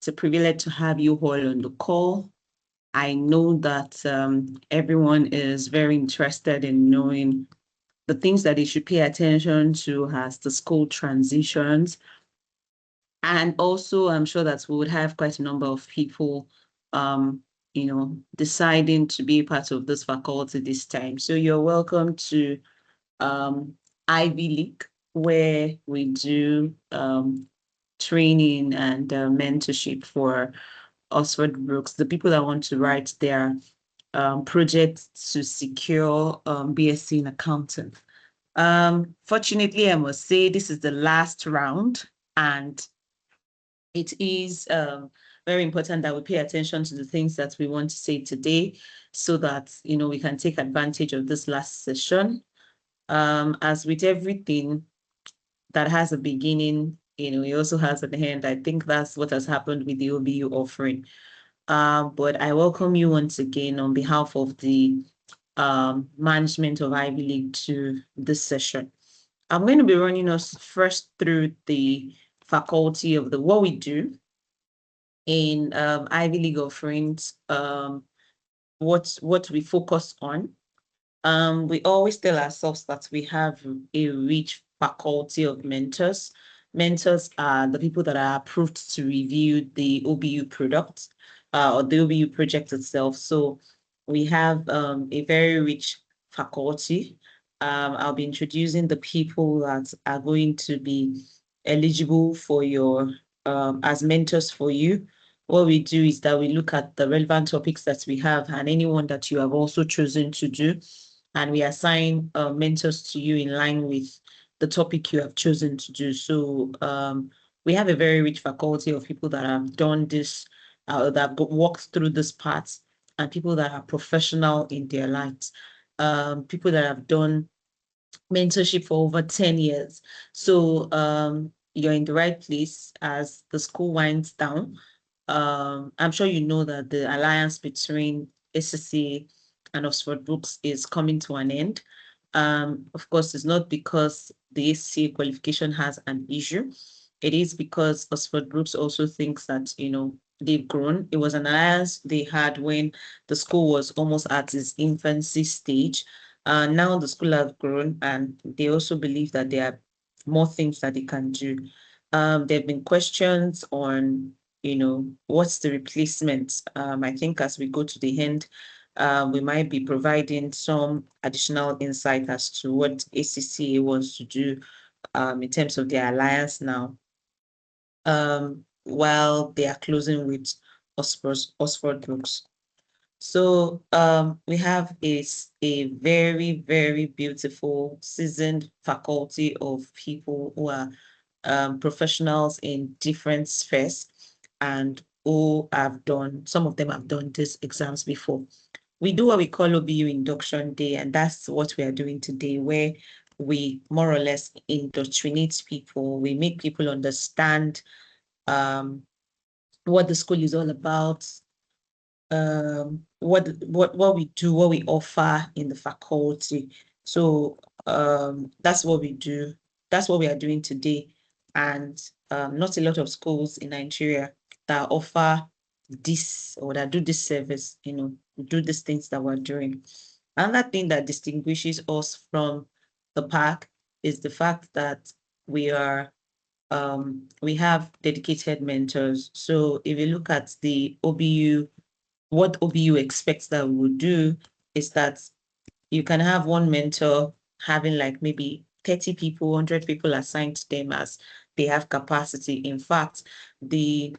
It's a privilege to have you all on the call. I know that everyone is very interested in knowing the things that they should pay attention to as the school transitions. And also, I'm sure that we would have quite a number of people, deciding to be part of this faculty this time. So you're welcome to Ivy League, where we do training and mentorship for Oxford Brooks, the people that want to write their projects to secure BSc in accounting. Fortunately, I must say this is the last round, and it is very important that we pay attention to the things that we want to say today so that, we can take advantage of this last session. As with everything that has a beginning, it also has an end. I think that's what has happened with the OBU offering. But I welcome you once again on behalf of the management of Ivy League to this session. I'm going to be running us first through the faculty of what we do in Ivy League offerings, what we focus on. We always tell ourselves that we have a rich faculty of mentors. Mentors are the people that are approved to review the OBU product or the OBU project itself. So we have a very rich faculty. I'll be introducing the people that are going to be eligible for your as mentors for you. What we do is that we look at the relevant topics that we have and anyone that you have also chosen to do, and we assign mentors to you in line with the topic you have chosen to do. So we have a very rich faculty of people that have done this, that have walked through this path, and people that are professional in their lives, people that have done mentorship for over 10 years. So you're in the right place as the school winds down. I'm sure you know that the alliance between SSC and Oxford Brooks is coming to an end. Of course, it's not because the SSC qualification has an issue. It is because Oxford Brooks also thinks that, they've grown. It was an alliance they had when the school was almost at its infancy stage. Now the school has grown, and they also believe that there are more things that they can do. There have been questions on, what's the replacement? I think as we go to the end, we might be providing some additional insight as to what ACCA wants to do in terms of their alliance now, while they are closing with Oxford Brooks. So we have a very, very beautiful, seasoned faculty of people who are professionals in different spheres and who have done, some of them have done these exams before. We do what we call OBU Induction Day, and that's what we are doing today, where we more or less indoctrinate people. We make people understand what the school is all about, what we do, what we offer in the faculty. So that's what we do. That's what we are doing today. And not a lot of schools in Nigeria that offer this or that do this service, do these things that we're doing. Another thing that distinguishes us from the pack is the fact that we have dedicated mentors. So if you look at the OBU, what OBU expects that we will do is that you can have one mentor having like maybe 30 people, 100 people assigned to them as they have capacity. In fact, the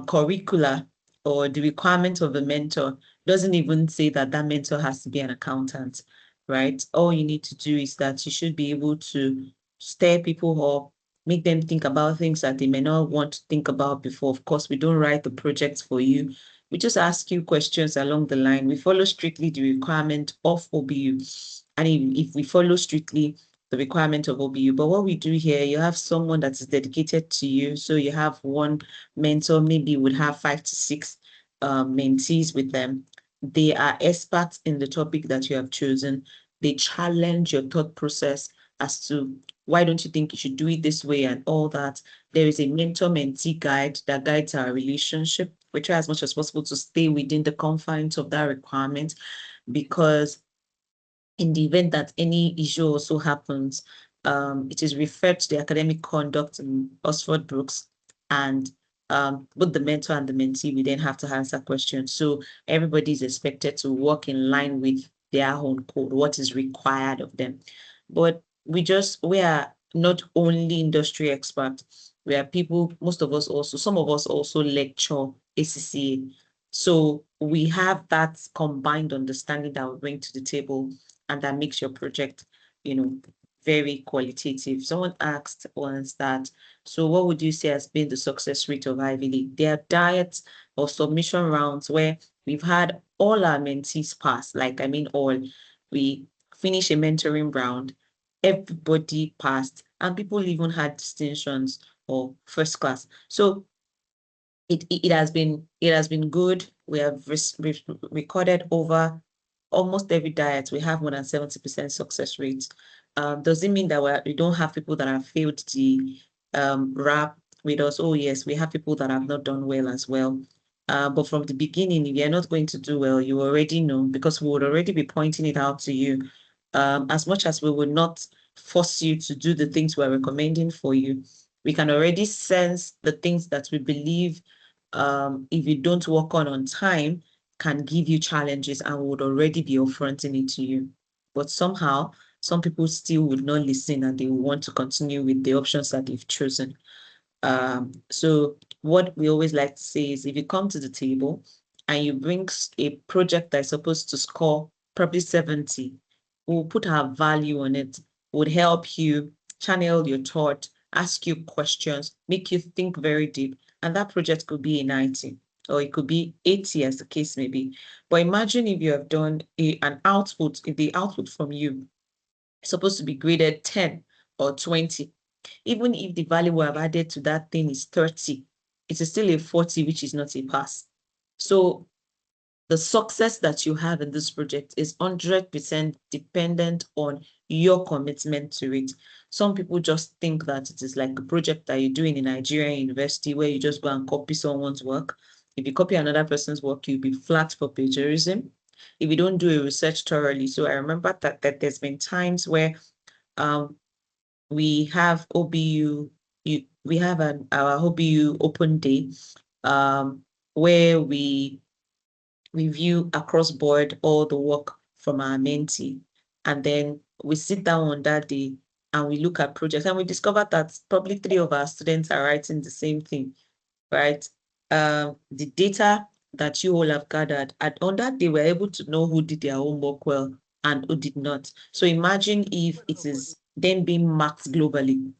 curricula or the requirement of the mentor doesn't even say that that mentor has to be an accountant, right? All you need to do is that you should be able to stir people up, make them think about things that they may not want to think about before. Of course, we don't write the projects for you. We just ask you questions along the line. We follow strictly the requirement of OBU. And if we follow strictly the requirement of OBU, but what we do here, you have someone that is dedicated to you. So you have one mentor, maybe you would have 5 to 6 mentees with them. They are experts in the topic that you have chosen. They challenge your thought process. as to why don't you think you should do it this way and all that. There is a mentor-mentee guide that guides our relationship. We try as much as possible to stay within the confines of that requirement, because in the event that any issue also happens, it is referred to the academic conduct in Oxford Brooks, and both the mentor and the mentee, we then have to answer questions. So everybody is expected to work in line with their own code, what is required of them. But we are not only industry experts, we are people, most of us also, some of us also lecture ACCA. So we have that combined understanding that we bring to the table, and that makes your project, very qualitative. Someone asked once that, so what would you say has been the success rate of Ivy League? There are diets or submission rounds where we've had all our mentees pass, all. We finish a mentoring round, everybody passed, and people even had distinctions or first class. So it has been good. We have recorded over almost every diet. We have more than 70% success rates. Does it mean that we don't have people that have failed the RAP with us? Oh yes, we have people that have not done well as well. But from the beginning, if you're not going to do well, you already know, because we would already be pointing it out to you. As much as we would not force you to do the things we're recommending for you, we can already sense the things that we believe, if you don't work on time, can give you challenges, and would already be upfronting it to you. But somehow, some people still would not listen, and they want to continue with the options that they've chosen. So what we always like to say is, if you come to the table and you bring a project that's supposed to score probably 70, we'll put our value on it, would help you channel your thought, ask you questions, make you think very deep. And that project could be a 90, or it could be 80, as the case may be. But imagine if you have done an output, if the output from you is supposed to be graded 10 or 20, even if the value we have added to that thing is 30, it is still a 40, which is not a pass. So the success that you have in this project is 100% dependent on your commitment to it. Some people just think that it is like a project that you do in a Nigerian university where you just go and copy someone's work. If you copy another person's work, you'll be flat for plagiarism if you don't do a research thoroughly. So I remember that there's been times where we have OBU, we have our OBU open day, where we review across board all the work from our mentee. And then we sit down on that day and we look at projects, and we discover that probably 3 of our students are writing the same thing, right? The data that you all have gathered, on that day, we're able to know who did their homework well and who did not. So imagine if it is then being marked globally.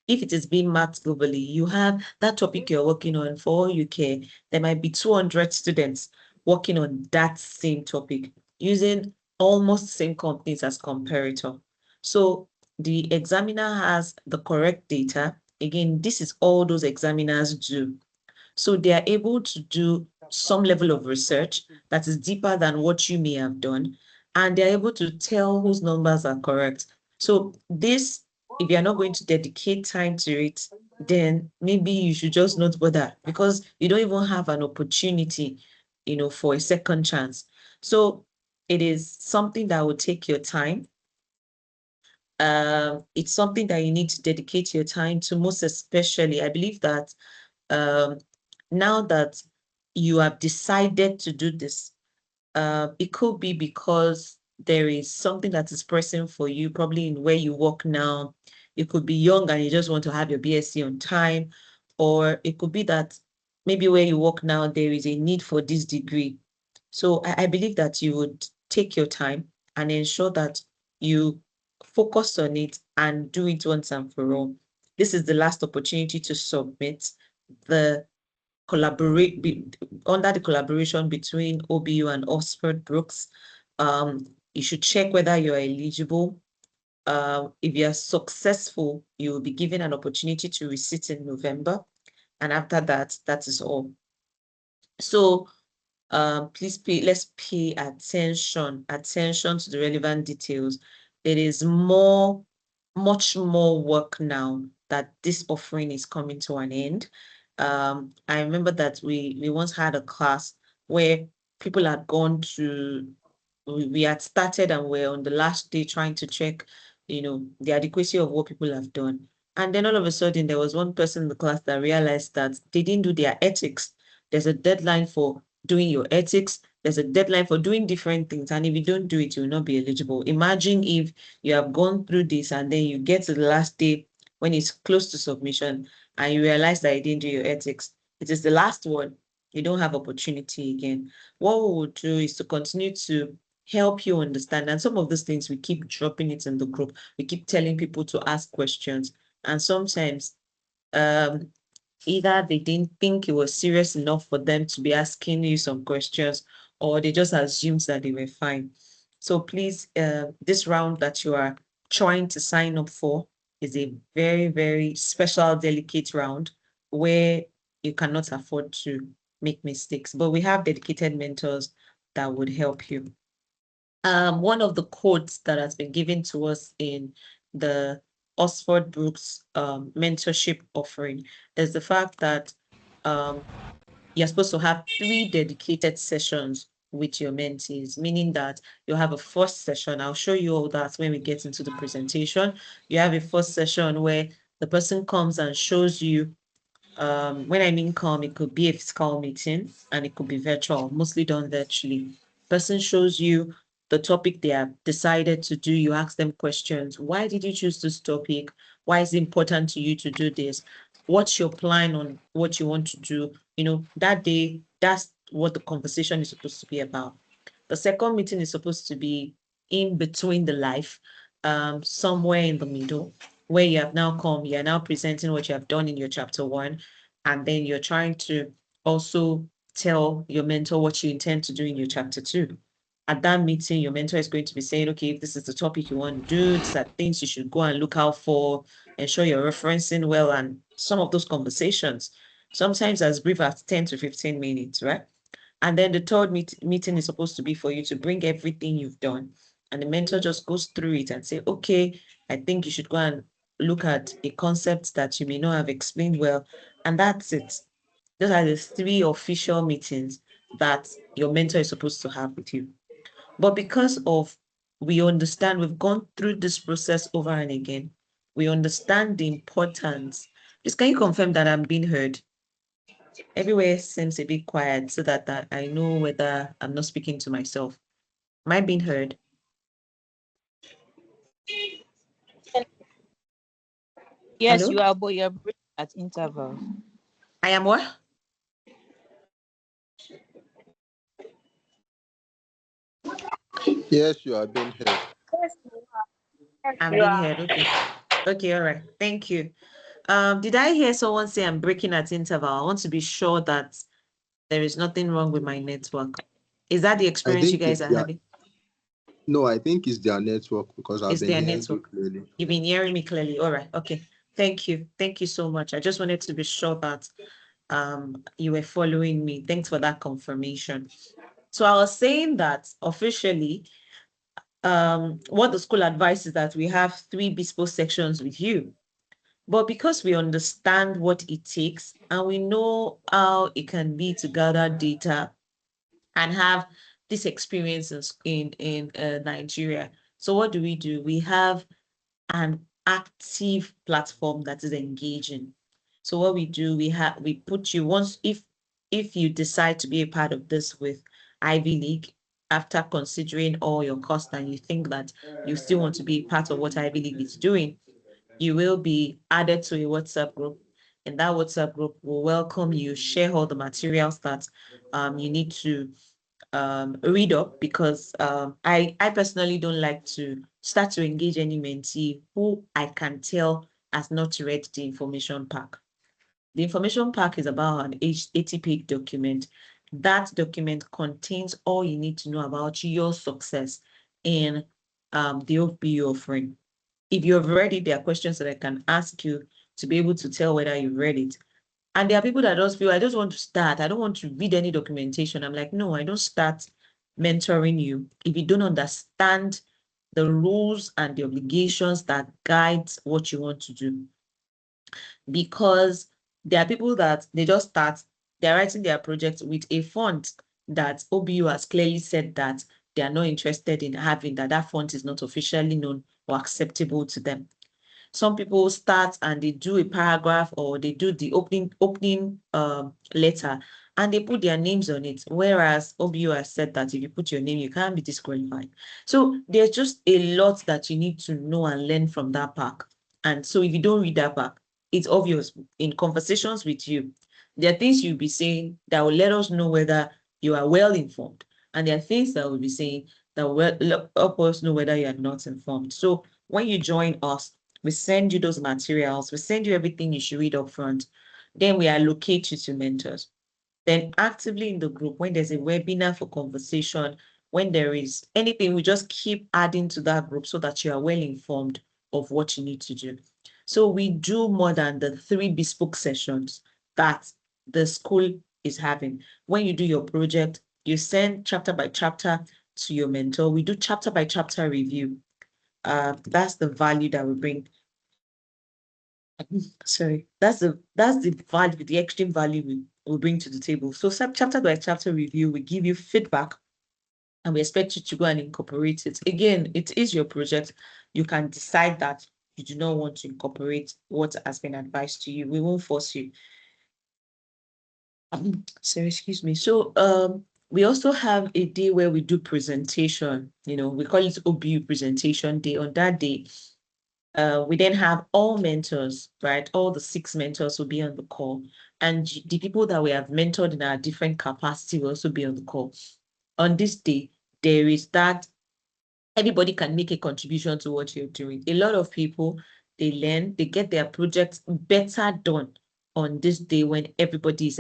If it is being marked globally, you have that topic you're working on. For all you care, there might be 200 students working on that same topic using almost the same companies as comparator. So the examiner has the correct data. Again, this is all those examiners do. So they are able to do some level of research that is deeper than what you may have done, and they're able to tell whose numbers are correct. So this, if you're not going to dedicate time to it, then maybe you should just not bother, because you don't even have an opportunity, for a second chance. So it is something that will take your time. It's something that you need to dedicate your time to, most especially. I believe that now that you have decided to do this, it could be because there is something that is pressing for you, probably in where you work now. You could be young and you just want to have your BSc on time, or it could be that maybe where you work now, there is a need for this degree. So I believe that you would take your time and ensure that you focus on it and do it once and for all. This is the last opportunity to submit. The under the collaboration between OBU and Oxford Brooks. You should check whether you're eligible. If you're successful, you will be given an opportunity to resit in November. And after that, that is all. So let's pay attention to the relevant details. It is more much more work now that this offering is coming to an end. I remember that we once had a class where people had gone to, we had started and we're on the last day trying to check, the adequacy of what people have done. And then all of a sudden, there was one person in the class that realized that they didn't do their ethics. There's a deadline for doing your ethics. There's a deadline for doing different things. And if you don't do it, you will not be eligible. Imagine if you have gone through this and then you get to the last day when it's close to submission and you realize that you didn't do your ethics. It is the last one. You don't have opportunity again. What we will do is to continue to help you understand. And some of those things, we keep dropping it in the group. We keep telling people to ask questions. And sometimes either they didn't think it was serious enough for them to be asking you some questions, or they just assumed that they were fine. So please, this round that you are trying to sign up for is a very, very special, delicate round where you cannot afford to make mistakes. But we have dedicated mentors that would help you. One of the codes that has been given to us in the Oxford Brooks mentorship offering is the fact that you're supposed to have 3 dedicated sessions with your mentees, meaning that you have a first session. I'll show you all that when we get into the presentation. You have a first session where the person comes and shows you, when I mean come, it could be a physical meeting and it could be virtual, mostly done virtually. Person shows you the topic they have decided to do. You ask them questions. Why did you choose this topic? Why is it important to you to do this? What's your plan on what you want to do? That day, that's what the conversation is supposed to be about. The second meeting is supposed to be in between the life, somewhere in the middle, where you have now come, you're now presenting what you have done in your chapter 1, and then you're trying to also tell your mentor what you intend to do in your chapter 2. At that meeting, your mentor is going to be saying, okay, if this is the topic you want to do, these are things you should go and look out for, ensure you're referencing well, and some of those conversations, sometimes as brief as 10 to 15 minutes, right? And then the third meeting is supposed to be for you to bring everything you've done. And the mentor just goes through it and say, okay, I think you should go and look at a concept that you may not have explained well. And that's it. Those are the 3 official meetings that your mentor is supposed to have with you. But because of, we understand, we've gone through this process over and again, we understand the importance. Please, can you confirm that I'm being heard? Everywhere seems a bit quiet so that I know whether I'm not speaking to myself. Am I being heard? Yes, Hello? you are, but you're breaking at intervals. I am what? Yes, you are being heard. I'm being heard. Okay. Okay, all right. Thank you. Did I hear someone say I'm breaking at interval? I want to be sure that there is nothing wrong with my network. Is that the I experience you think guys it's are their having? no, I think it's their network because I've Is been their hearing you network? clearly. You've been hearing me clearly. All right. Okay. Thank you. Thank you so much. I just wanted to be sure that you were following me. Thanks for that confirmation. So I was saying that officially, what the school advises is that we have 3 bespoke sections with you. But because we understand what it takes and we know how it can be to gather data and have this experience in Nigeria. So what do? We have an active platform that is engaging. So what we do, we put you once, if you decide to be a part of this with Ivy League, after considering all your costs and you think that you still want to be part of what Ivy League is doing, you will be added to a WhatsApp group. And that WhatsApp group will welcome you, share all the materials that you need to read up, because I personally don't like to start to engage any mentee who I can tell has not read the information pack. The information pack is about an 80-page document. That document contains all you need to know about your success in the OBU offering. If you have read it, there are questions that I can ask you to be able to tell whether you've read it. And there are people that just feel, I just want to start. I don't want to read any documentation. I'm like, no, I don't start mentoring you if you don't understand the rules and the obligations that guide what you want to do. Because there are people that they just start, they're writing their project with a font that OBU has clearly said that they are not interested in having, that font is not officially known or acceptable to them. Some people start and they do a paragraph or they do the opening letter and they put their names on it. Whereas OBU has said that if you put your name, you can't be disqualified. So there's just a lot that you need to know and learn from that pack. And so if you don't read that pack, it's obvious in conversations with you, there are things you'll be saying that will let us know whether you are well informed. And there are things that we'll be saying that will help us know whether you are not informed. So when you join us, we send you those materials, we send you everything you should read up front. Then we allocate you to mentors. Then actively in the group, when there's a webinar for conversation, when there is anything, we just keep adding to that group so that you are well informed of what you need to do. So we do more than the 3 bespoke sessions that the school is having. When you do your project, you send chapter by chapter to your mentor. We do chapter by chapter review. That's the value that we bring. Sorry, that's the value, the extreme value we bring to the table. So chapter by chapter review, we give you feedback and we expect you to go and incorporate it. Again, it is your project. You can decide that you do not want to incorporate what has been advised to you. We won't force you. Sorry, excuse me. So we also have a day where we do presentation. We call it OBU presentation day. On that day, we then have all mentors, right? All the 6 mentors will be on the call. And the people that we have mentored in our different capacity will also be on the call. On this day, there is that everybody can make a contribution to what you're doing. A lot of people, they learn, they get their projects better done on this day when everybody's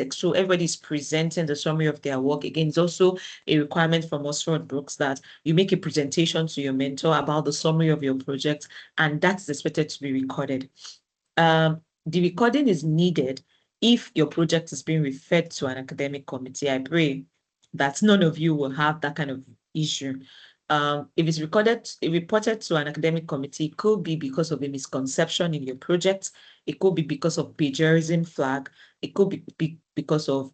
presenting the summary of their work. Again, it's also a requirement from Oxford Brookes that you make a presentation to your mentor about the summary of your project, and that's expected to be recorded. The recording is needed if your project is being referred to an academic committee. I pray that none of you will have that kind of issue. If it's reported to an academic committee, it could be because of a misconception in your project. It could be because of plagiarism flag. It could be because of,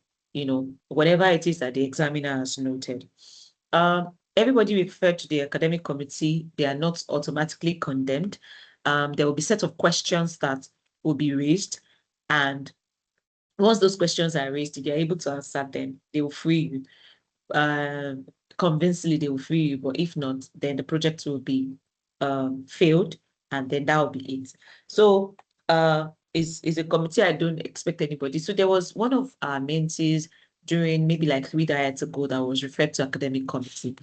whatever it is that the examiner has noted. Everybody referred to the academic committee, they are not automatically condemned. There will be a set of questions that will be raised. And once those questions are raised, if you're able to answer them, they will free you. Convincingly, they will free you. But if not, then the project will be failed, and then that will be it. So is a committee. I don't expect anybody. So there was one of our mentees during maybe like 3 diets ago that was referred to academic committee.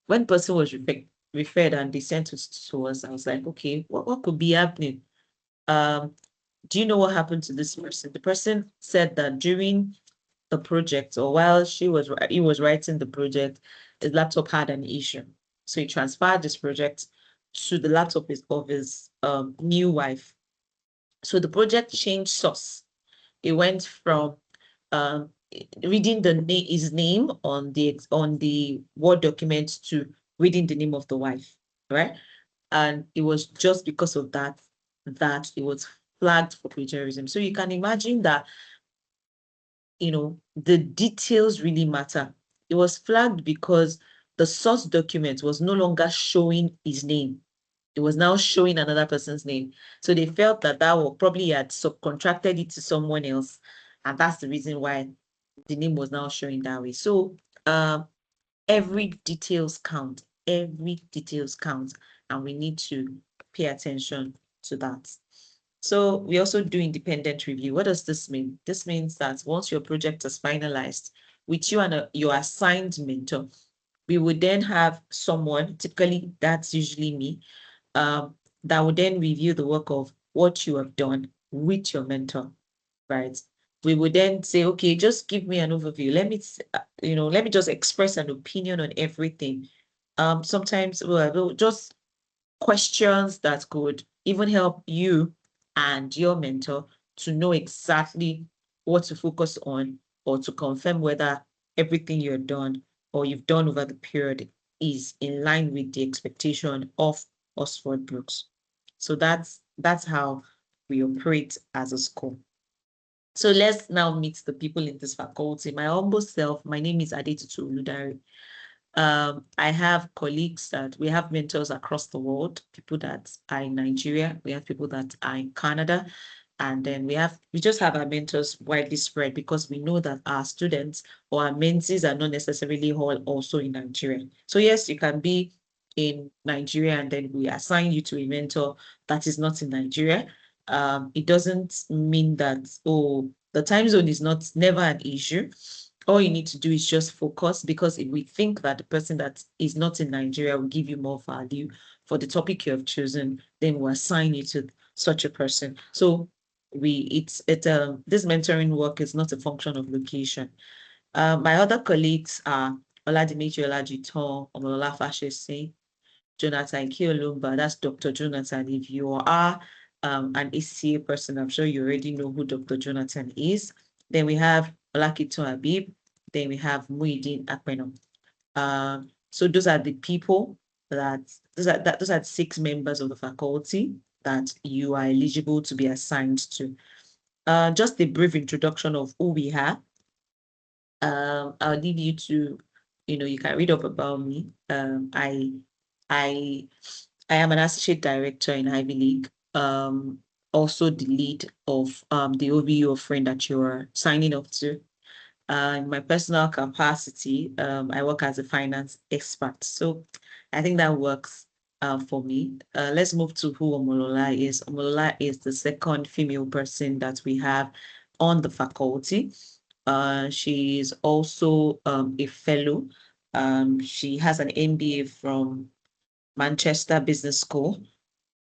When person was referred and they sent it to us, I was like, okay, what could be happening? Do you know what happened to this person? The person said that during the project, or while he was writing the project, his laptop had an issue. So he transferred this project to the laptop of his new wife. So the project changed source. It went from reading his name on the Word document to reading the name of the wife, right? And it was just because of that it was flagged for plagiarism. So you can imagine that, the details really matter. It was flagged because the source document was no longer showing his name. It was now showing another person's name. So they felt that probably had subcontracted it to someone else. And that's the reason why the name was now showing that way. So every details count. Every details count. And we need to pay attention to that. So we also do independent review. What does this mean? This means that once your project is finalized, with you and your assigned mentor, we would then have someone, typically that's usually me, that would then review the work of what you have done with your mentor, right? We would then say, okay, just give me an overview. Let me just express an opinion on everything. Sometimes we'll just questions that could even help you and your mentor to know exactly what to focus on or to confirm whether everything you've done over the period is in line with the expectation of Oxford Brooks. So that's how we operate as a school. So let's now meet the people in this faculty. My humble self, my name is Adetutu Oludare. I have colleagues that we have mentors across the world, people that are in Nigeria, we have people that are in Canada, and then we just have our mentors widely spread because we know that our students or our mentees are not necessarily all also in Nigeria. So yes, you can be in Nigeria and then we assign you to a mentor that is not in Nigeria. It doesn't mean that, oh, the time zone is never an issue. All you need to do is just focus, because if we think that the person that is not in Nigeria will give you more value for the topic you have chosen, then we'll assign you to such a person. So this mentoring work is not a function of location. My other colleagues are Oladimeji Olajiton, Omolola Fashese, Jonathan Kiolumba, that's Dr. Jonathan. If you are an ACA person, I'm sure you already know who Dr. Jonathan is. Then we have Olakito Habib. Then we have Muideen Akpeno. So those are the people those are 6 members of the faculty that you are eligible to be assigned to. Just a brief introduction of who we are. I'll leave you to, you can read up about me. I am an associate director in Ivy League. Also the lead of the OBU offering that you're signing up to. In my personal capacity, I work as a finance expert. So I think that works for me. Let's move to who Omolola is. Omolola is the second female person that we have on the faculty. She is also a fellow. She has an MBA from Manchester Business School,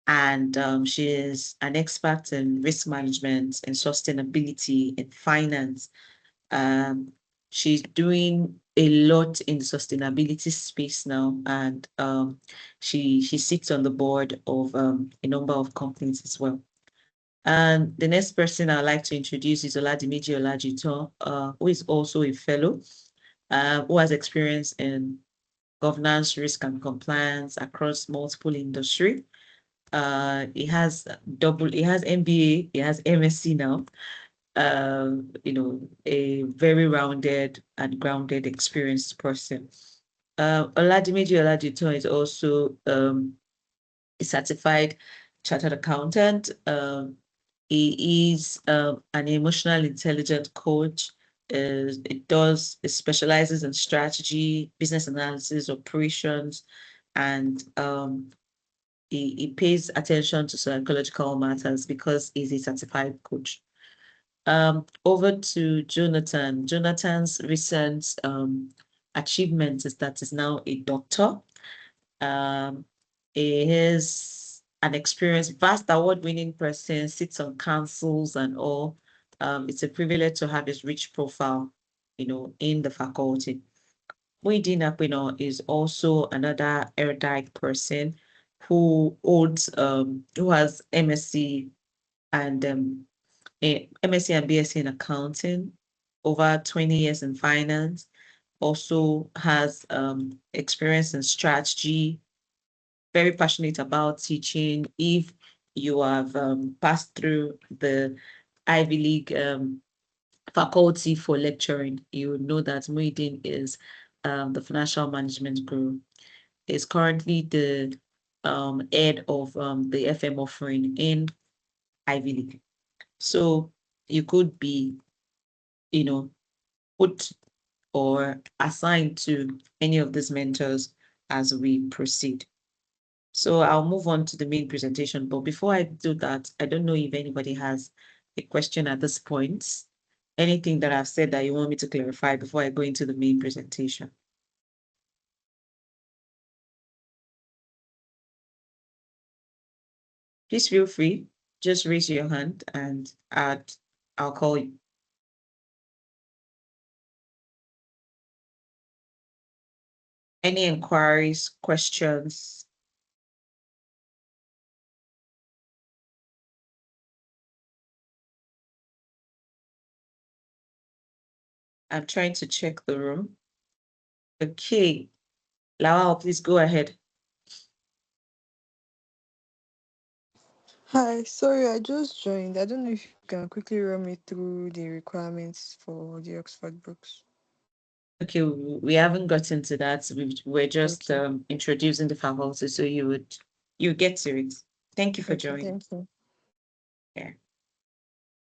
and she is an expert in risk management and sustainability in finance. She's doing a lot in the sustainability space now, and she sits on the board of a number of companies as well. And the next person I'd like to introduce is Oladimeji Olajiton, who is also a fellow, who has experience in governance, risk, and compliance across multiple industry. He has MBA, he has MSc now. A very rounded and grounded, experienced person. Oladimeji Olajiton is also a certified chartered accountant. He is an emotional intelligence coach. It specializes in strategy, business analysis, operations, and he pays attention to psychological matters because he's a certified coach. Over to Jonathan. Jonathan's recent achievement is that he's now a doctor. He is an experienced, vast award-winning person, sits on councils and all. It's a privilege to have his rich profile, in the faculty. Muideen Akpeno is also another erudite person who has MSc and MSc and BSc in accounting, over 20 years in finance, also has experience in strategy, very passionate about teaching. If you have passed through the Ivy League faculty for lecturing, you know that Muideen is the financial management guru. Is currently the head of the FM offering in Ivy League. So you could be, put or assigned to any of these mentors as we proceed. So I'll move on to the main presentation. But before I do that, I don't know if anybody has a question at this point. Anything that I've said that you want me to clarify before I go into the main presentation? Please feel free. Just raise your hand and I'll call you. Any inquiries, questions? I'm trying to check the room. Okay. Lawal, please go ahead. Hi, sorry, I just joined. I don't know if you can quickly run me through the requirements for the Oxford books. Okay, we haven't gotten to that. We're just Okay. introducing the faculty, so you get to it. Thank you for Okay, joining. thank you. Yeah.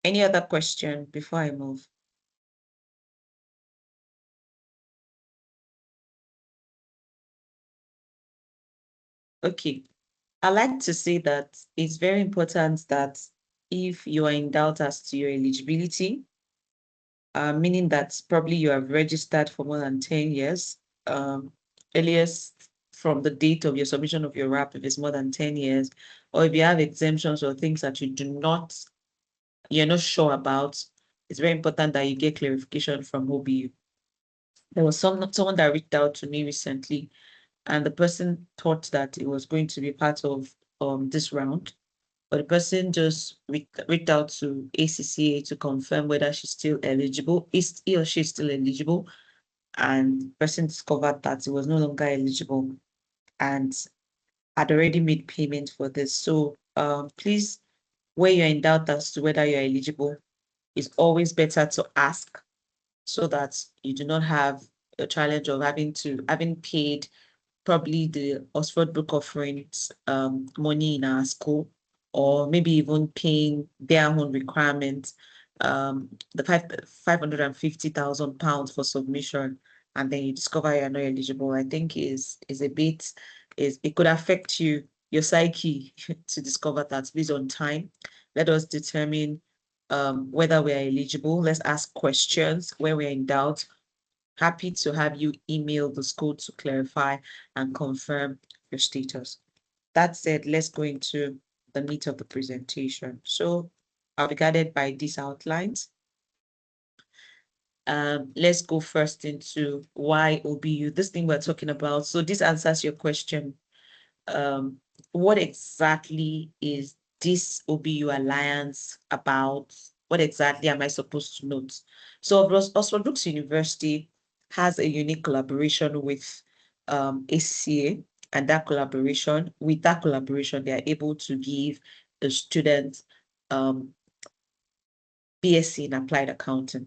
Any other question before I move? Okay. I like to say that it's very important that if you are in doubt as to your eligibility, meaning that probably you have registered for more than 10 years, earliest from the date of your submission of your RAP, if it's more than 10 years, or if you have exemptions or things that you're not sure about, it's very important that you get clarification from OBU. There was someone that reached out to me recently, and the person thought that it was going to be part of this round, but the person just reached out to ACCA to confirm whether she's still eligible. Is he or she still eligible? And the person discovered that it was no longer eligible and had already made payment for this. So please, where you're in doubt as to whether you're eligible, it's always better to ask so that you do not have a challenge of having paid probably the Oxford Book Offerings money in our school, or maybe even paying their own requirements, the £550,000 for submission, and then you discover you're not eligible. I think is it could affect your psyche to discover that. Based on time, let us determine whether we are eligible. Let's ask questions where we're in doubt. Happy to have you email the school to clarify and confirm your status. That said, let's go into the meat of the presentation. So I'll be guided by these outlines. Let's go first into why OBU, this thing we're talking about. So this answers your question. What exactly is this OBU Alliance about? What exactly am I supposed to note? So Oxford Brookes University has a unique collaboration with ACCA, and with that collaboration, they are able to give the student BSc in applied accounting.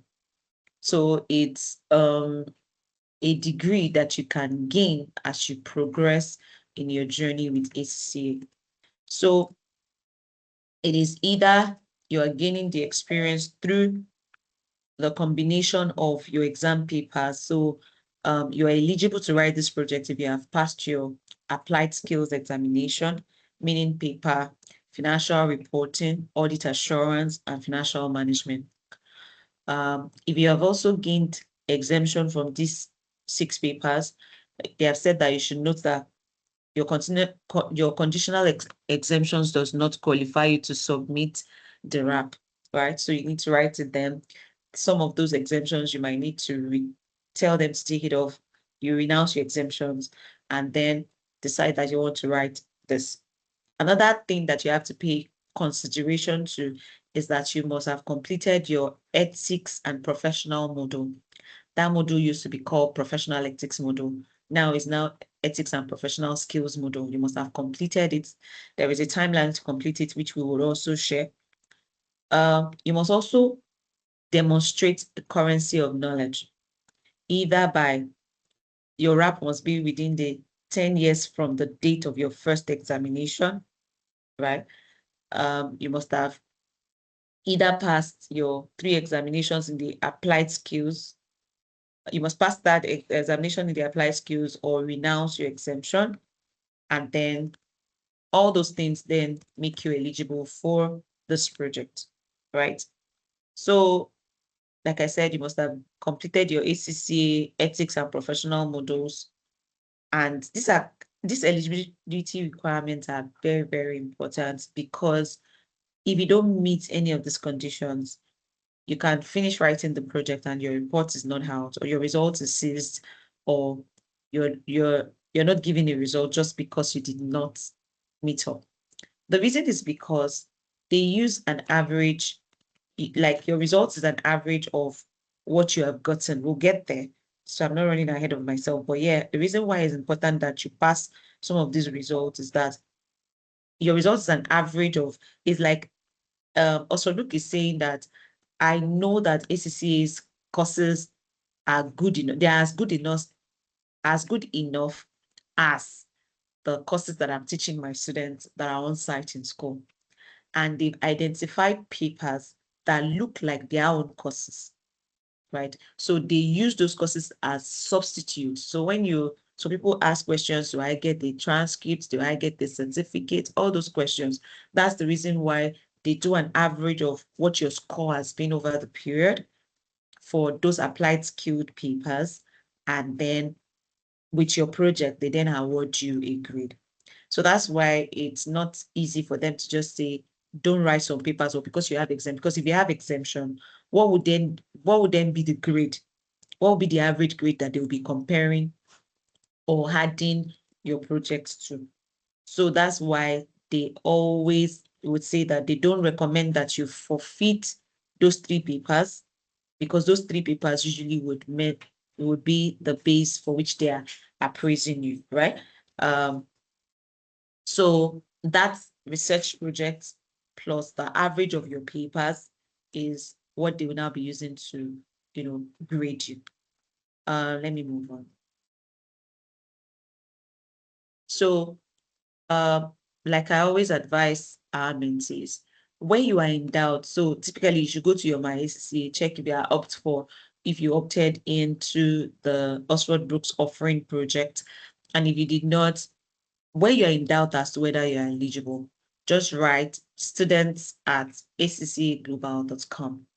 So it's a degree that you can gain as you progress in your journey with ACCA. So it is either you are gaining the experience through the combination of your exam papers. So you are eligible to write this project if you have passed your applied skills examination, meaning paper, financial reporting, audit assurance, and financial management. If you have also gained exemption from these 6 papers, they have said that you should note that your conditional exemptions does not qualify you to submit the RAP, right? So you need to write to them. Some of those exemptions, you might need to tell them to take it off. You renounce your exemptions and then decide that you want to write this. Another thing that you have to pay consideration to is that you must have completed your ethics and professional module. That module used to be called professional ethics module. Now is ethics and professional skills module. You must have completed it. There is a timeline to complete it, which we will also share. You must also demonstrate the currency of knowledge, either by your RAP must be within the 10 years from the date of your first examination, right? You must have either passed your 3 examinations in the applied skills. You must pass that examination in the applied skills or renounce your exemption. And then all those things then make you eligible for this project, right? So, like I said, you must have completed your ACCA ethics and professional modules. And these eligibility requirements are very, very important, because if you don't meet any of these conditions, you can finish writing the project and your report is not out, or your result is seized, or you're not given a result just because you did not meet up. The reason is because they use an average, like your results is an average of what you have gotten. We'll get there. so I'm not running ahead of myself. But yeah, the reason why it's important that you pass some of these results is that your results is an average of, is like, also Luke is saying that I know that ACCA's courses are good enough. They are as good enough as the courses that I'm teaching my students that are on site in school. And they've identified papers that look like their own courses, right? So they use those courses as substitutes. So so people ask questions, do I get the transcripts? Do I get the certificate? All those questions. That's the reason why they do an average of what your score has been over the period for those applied skilled papers. And then with your project, they then award you a grade. So that's why it's not easy for them to just say, don't write some papers, or because you have exemption. Because if you have exemption, what would then be the grade? What would be the average grade that they will be comparing or adding your projects to? So that's why they always would say that they don't recommend that you forfeit those 3 papers, because those 3 papers usually would be the base for which they are appraising you, right? So that's research projects plus the average of your papers is what they will now be using to, grade you. Let me move on. So, like I always advise our mentees, when you are in doubt, so typically you should go to your MyACCA, check if you opted into the Oxford Brookes offering project. And if you did not, when you're in doubt as to whether you're eligible, just write students@accaglobal.com.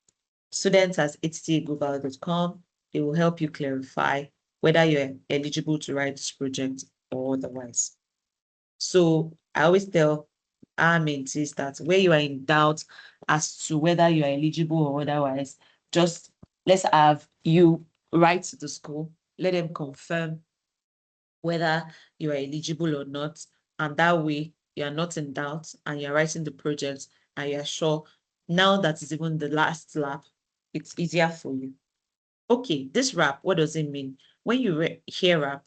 Students@accaglobal.com. It will help you clarify whether you're eligible to write this project or otherwise. So I always tell our mentees that when you are in doubt as to whether you are eligible or otherwise, just let's have you write to the school, let them confirm whether you are eligible or not. And that way you are not in doubt and you're writing the project and you're sure. Now that is even the last lap, it's easier for you. Okay, this RAP, what does it mean? When you hear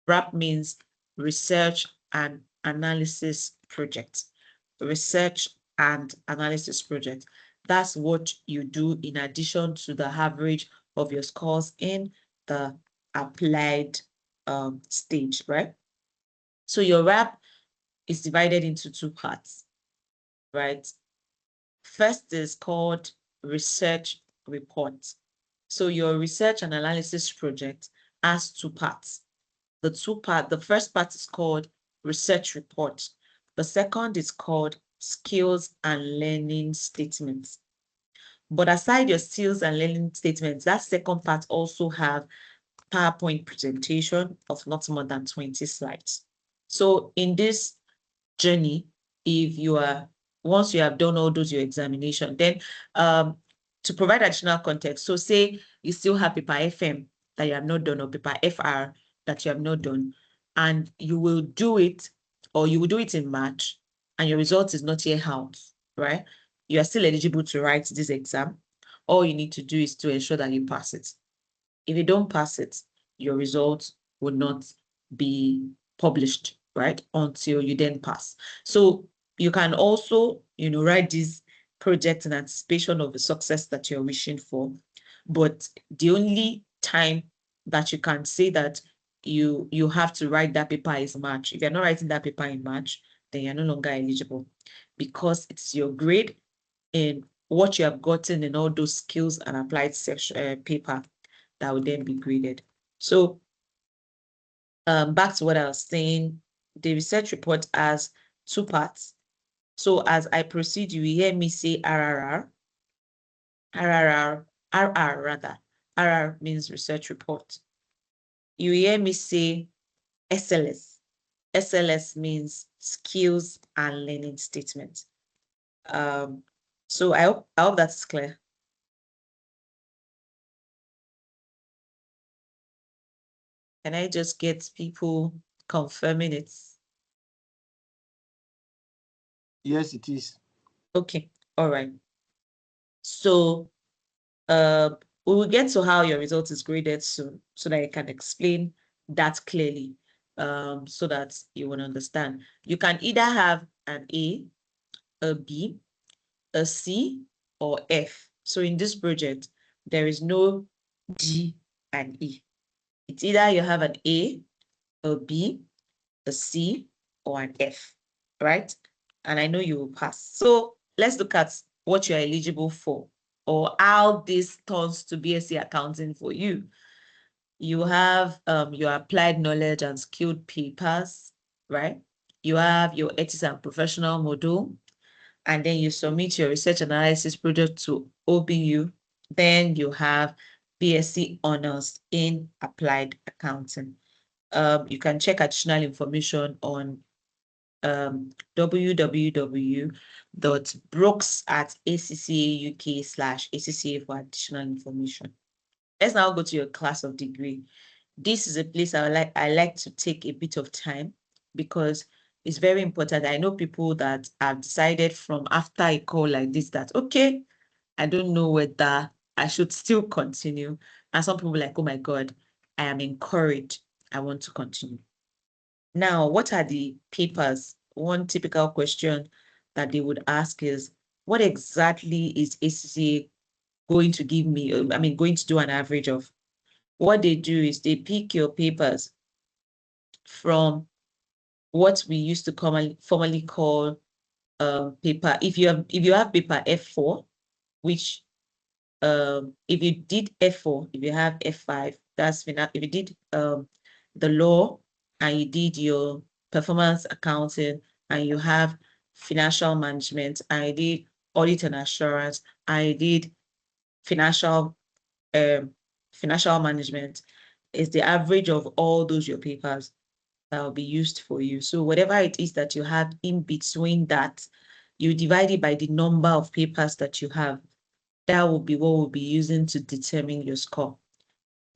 RAP means research and analysis project. Research and analysis project. That's what you do in addition to the average of your scores in the applied stage, right? So your RAP is divided into 2 parts, right? First is called research report. So your research and analysis project has 2 parts. The first part is called research report. The second is called skills and learning statements. But aside your skills and learning statements, that second part also have PowerPoint presentation of not more than 20 slides. So in this journey, once you have done all those, your examination, then to provide additional context, so say you still have paper FM that you have not done or paper FR that you have not done, and you will do it, or you will do it in March, and your result is not yet out, right? You are still eligible to write this exam. All you need to do is to ensure that you pass it. If you don't pass it, your results will not be published, right? Until you then pass. So you can also, write this project in anticipation of the success that you're wishing for. But the only time that you can say that you have to write that paper is March. If you're not writing that paper in March, then you're no longer eligible, because it's your grade in what you have gotten in all those skills and applied section paper that will then be graded. So back to what I was saying, the research report has 2 parts. So as I proceed, you will hear me say RR rather. RR means research report. You will hear me say SLS. SLS means skills and learning statement. So I hope that's clear. Can I just get people confirming it? Yes, it is. Okay, all right. So We will get to how your result is graded soon so that I can explain that clearly, so that you will understand. You can either have an A, a B, a C, or F. So in this project, there is no D and E. It's either you have an A, a B, a C, or an F, right? And I know you will pass. So let's look at what you're eligible for, or how this turns to BSc accounting for you. You have your applied knowledge and skilled papers, right? You have your ethics and professional module, and then you submit your research analysis project to OBU. Then you have BSc honors in applied accounting. You can check additional information on www.brooks@accauk/ACCA for additional information. Let's now go to your class of degree. This is a place I like to take a bit of time because it's very important. I know people that have decided from after a call like this that, okay, I don't know whether I should still continue. And some people like, oh my God, I am encouraged. I want to continue. Now, what are the papers? One typical question that they would ask is, what exactly is ACCA going to give me? Going to do an average of? What they do is they pick your papers from what we used to formally call paper. If you have paper F4, which if you did F4, if you have F5, that's if you did the law and you did your performance accounting and you have financial management and you did audit and assurance and you did financial management, is the average of all those your papers that will be used for you. So whatever it is that you have in between that, you divide it by the number of papers that you have. That will be what we'll be using to determine your score.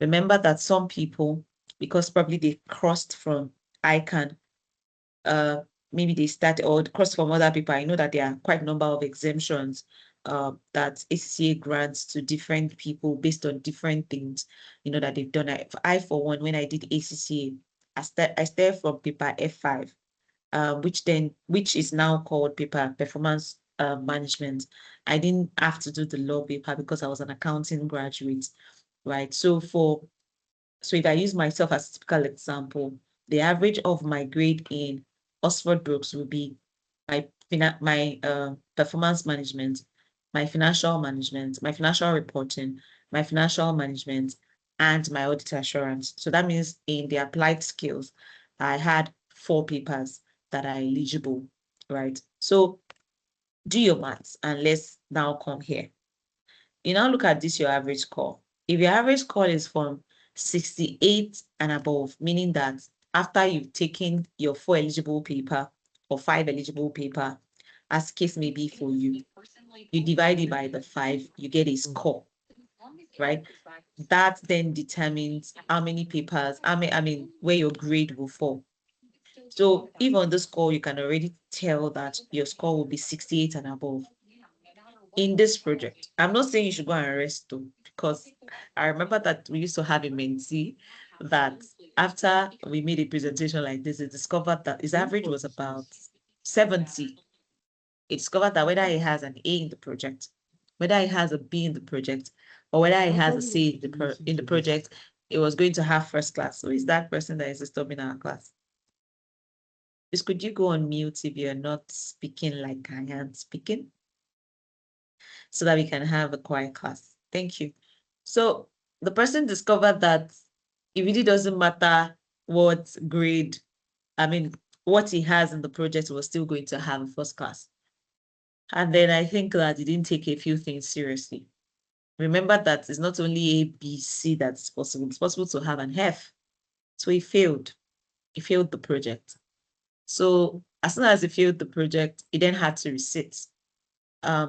Remember that some people, because probably they crossed from ICANN, maybe they started or crossed from other people. I know that there are quite a number of exemptions that ACCA grants to different people based on different things, that they've done. I for one, when I did ACCA, I started from paper F5, which is now called paper performance management. I didn't have to do the law paper because I was an accounting graduate, right? So if I use myself as a typical example, the average of my grade in Oxford Brookes will be my performance management, my financial management, my financial reporting, my financial management, and my audit assurance. So that means in the applied skills, I had 4 papers that are eligible, right? So do your maths and let's now come here. You now look at this, your average score. If your average score is from 68 and above, meaning that after you've taken your 4 eligible paper or 5 eligible paper, as case may be for you, you divide it by the 5, you get a score, right? That then determines how many papers, where your grade will fall. So if on the score, you can already tell that your score will be 68 and above. In this project, I'm not saying you should go and rest though, because I remember that we used to have a mentee that after we made a presentation like this, it discovered that his average was about 70. It discovered that whether he has an A in the project, whether he has a B in the project, or whether he has a C in the project, it was going to have first class. So is that person that is disturbing our class? Just could you go on mute if you're not speaking like I am speaking, so that we can have a quiet class? Thank you. So the person discovered that it really doesn't matter what grade, what he has in the project, was still going to have a first class. And then I think that he didn't take a few things seriously. Remember that it's not only A, B, C that's possible. It's possible to have an F. So he failed. He failed the project. So as soon as he failed the project, he then had to resit.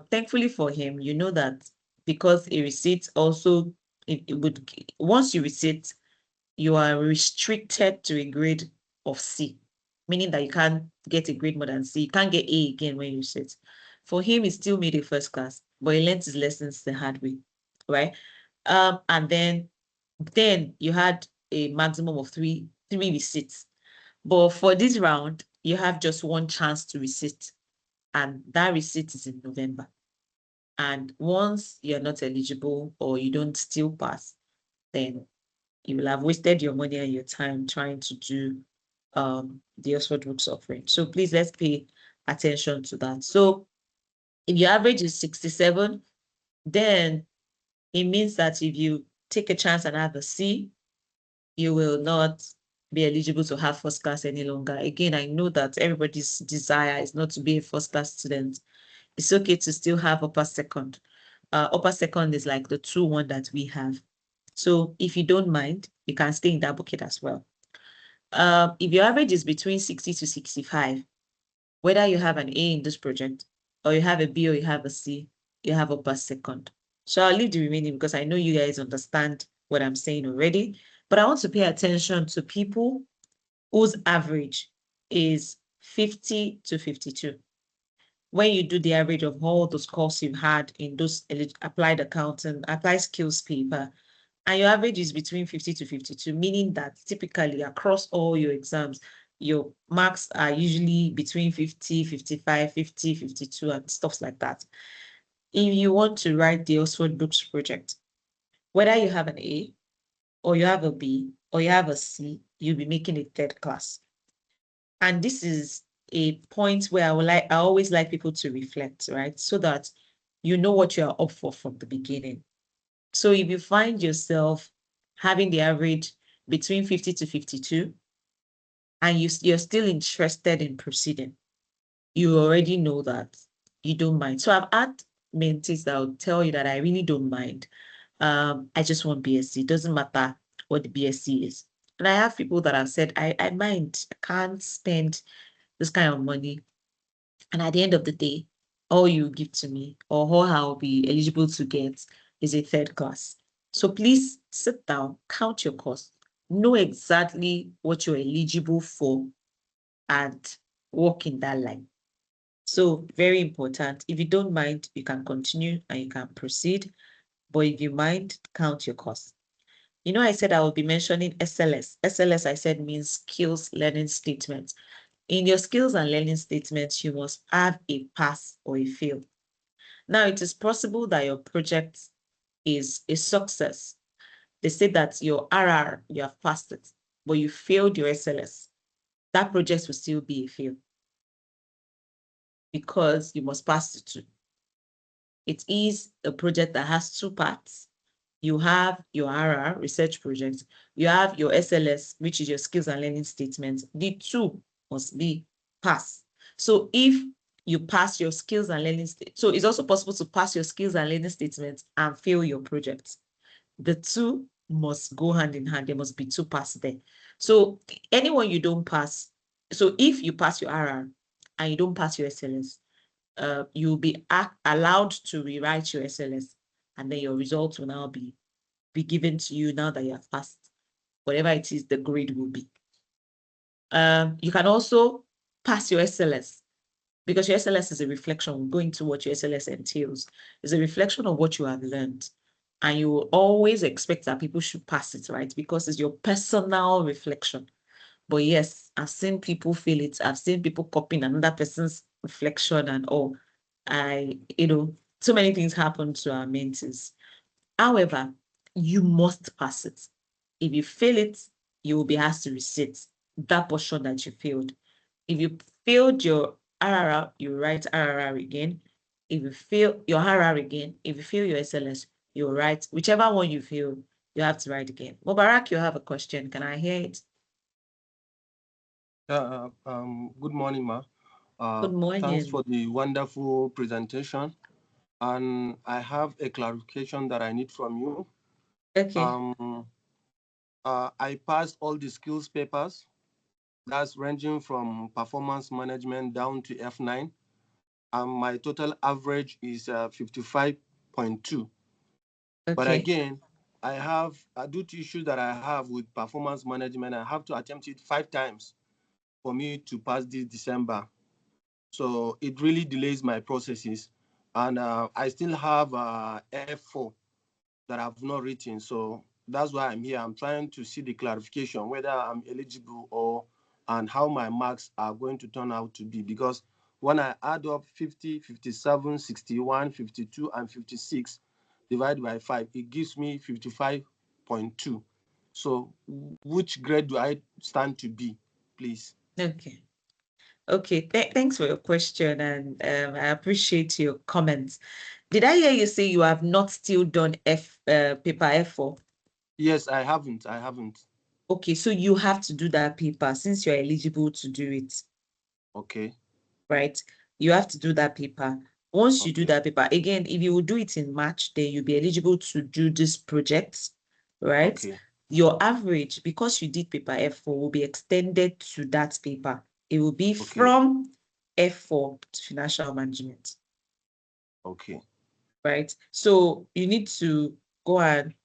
Thankfully for him, you know that because a receipt also, once you resit, you are restricted to a grade of C, meaning that you can't get a grade more than C. You can't get A again when you resit. For him, he still made a first class, but he learned his lessons the hard way, right? And then you had a maximum of three receipts. But for this round, you have just one chance to receipt, and that receipt is in November. And once you're not eligible or you don't still pass, then you will have wasted your money and your time trying to do the Oxford Books offering. So please, let's pay attention to that. So if your average is 67, then it means that if you take a chance and have a C, you will not be eligible to have first class any longer. Again, I know that everybody's desire is not to be a first class student. It's okay to still have upper second. Upper second is like the 2-1 that we have. So if you don't mind, you can stay in that bucket as well. If your average is between 60 to 65, whether you have an A in this project, or you have a B or you have a C, you have upper second. So I'll leave the remaining because I know you guys understand what I'm saying already, but I want to pay attention to people whose average is 50 to 52. When you do the average of all those courses you've had in those applied accounting, applied skills paper, and your average is between 50 to 52, meaning that typically across all your exams, your marks are usually between 50, 55, 50, 52, and stuff like that. If you want to write the Oxford Books project, whether you have an A, or you have a B, or you have a C, you'll be making a third class. And this is a point where I always like people to reflect, right? So that you know what you're up for from the beginning. So if you find yourself having the average between 50 to 52, and you're still interested in proceeding, you already know that you don't mind. So I've had mentees that will tell you that I really don't mind. I just want BSc. It doesn't matter what the BSc is. And I have people that have said, I mind, I can't spend this kind of money. And at the end of the day, all you give to me or all I'll be eligible to get is a third class. So please sit down, count your costs, know exactly what you're eligible for, and walk in that line. So very important. If you don't mind, you can continue and you can proceed. But if you mind, count your costs. You know, I said I will be mentioning SLS. SLS, I said, means skills learning statements. In your skills and learning statements, you must have a pass or a fail. Now, it is possible that your project is a success. They say that your RR, you have passed it, but you failed your SLS. That project will still be a fail because you must pass the two. It is a project that has two parts. You have your RR, research project. You have your SLS, which is your skills and learning statements. The two must be passed. So if you pass your skills and learning, so it's also possible to pass your skills and learning statements and fail your project. The two must go hand in hand. There must be two pass there. So anyone you don't pass, so if you pass your RR and you don't pass your SLS, you'll be allowed to rewrite your SLS, and then your results will now be given to you now that you have passed. Whatever it is, the grade will be. You can also pass your SLS because your SLS is a reflection, going to what your SLS entails. It's a reflection of what you have learned. And you will always expect that people should pass it, right? Because it's your personal reflection. But yes, I've seen people feel it. I've seen people copying another person's reflection and all. So many things happen to our mentees. However, you must pass it. If you fail it, you will be asked to resit that portion that you failed. If you failed your RRR, you write RRR again. If you fail your RR again, if you fail your SLS, you write whichever one you fail, you have to write again. Mubarak, you have a question. Can I hear it? Good morning, ma. Good morning. Thanks for the wonderful presentation. And I have a clarification that I need from you. Okay. I passed all the skills papers. That's ranging from performance management down to F9. And my total average is 55.2. Okay. But again, I have, due to issues that I have with performance management, I have to attempt it 5 times for me to pass this December. So it really delays my processes. And I still have F4 that I've not written. So that's why I'm here. I'm trying to see the clarification whether I'm eligible or and how my marks are going to turn out to be. Because when I add up 50, 57, 61, 52, and 56 divided by 5, it gives me 55.2. So which grade do I stand to be, please? Okay. Okay, thanks for your question, and I appreciate your comments. Did I hear you say you have not still done paper F4? Yes, I haven't. Okay, so you have to do that paper since you're eligible to do it, Okay. right? You have to do that paper. Once you do Okay. that paper, again, if you will do it in March, then you'll be eligible to do this project, right? Okay. Your average, because you did paper F4, will be extended to that paper. It will be Okay. from F4 to financial management, Okay. right? So you need to go and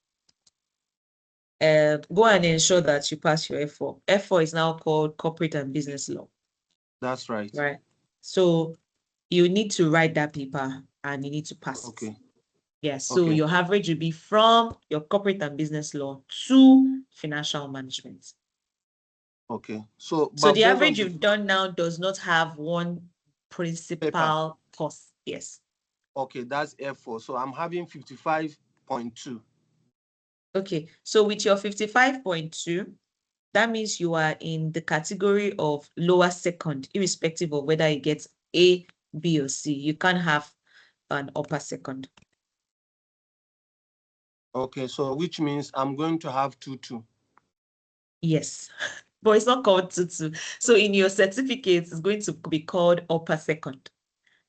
ensure that you pass your F4. F4 is now called corporate and business law, That's right. right? So you need to write that paper and you need to pass it. Okay. Yes, so Okay. your average will be from your corporate and business law to financial management. Okay. So, So but the based on average the you've done now does not have one paper, principal course. Yes. okay, that's F4. So I'm having 55.2. Okay, so with your 55.2, that means you are in the category of lower second, irrespective of whether you get A, B, or C. You can't have an upper second. Okay, so which means I'm going to have 2-2. Yes, but it's not called 2-2. So in your certificate, it's going to be called upper second,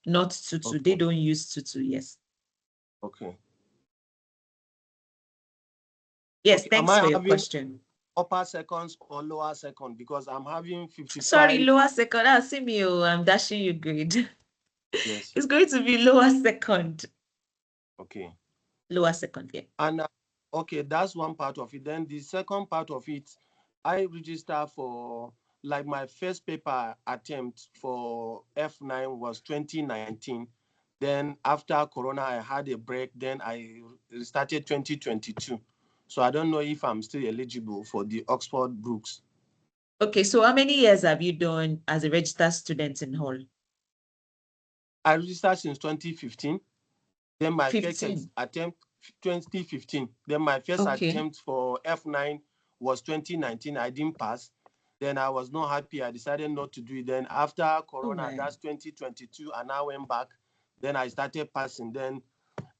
not 2-2. Okay. They don't use 2-2, yes. Okay. Yes, Okay. thanks for your question. Upper seconds or lower second? Because I'm having 55. Sorry, lower second. See me, I'm dashing you grade. Yes. It's going to be lower second. Okay. Lower second, yeah. And okay, that's one part of it. Then the second part of it, I register for, like, my first paper attempt for F9 was 2019. Then after Corona, I had a break. Then I restarted 2022. So I don't know if I'm still eligible for the Oxford Brookes. Okay, so how many years have you done as a registered student in Hull? I registered since 2015. Then my 15. first attempt 2015. Then my first Okay. attempt for F9 was 2019. I didn't pass. Then I was not happy. I decided not to do it. Then after Corona, Alright. that's 2022, and I went back. Then I started passing. Then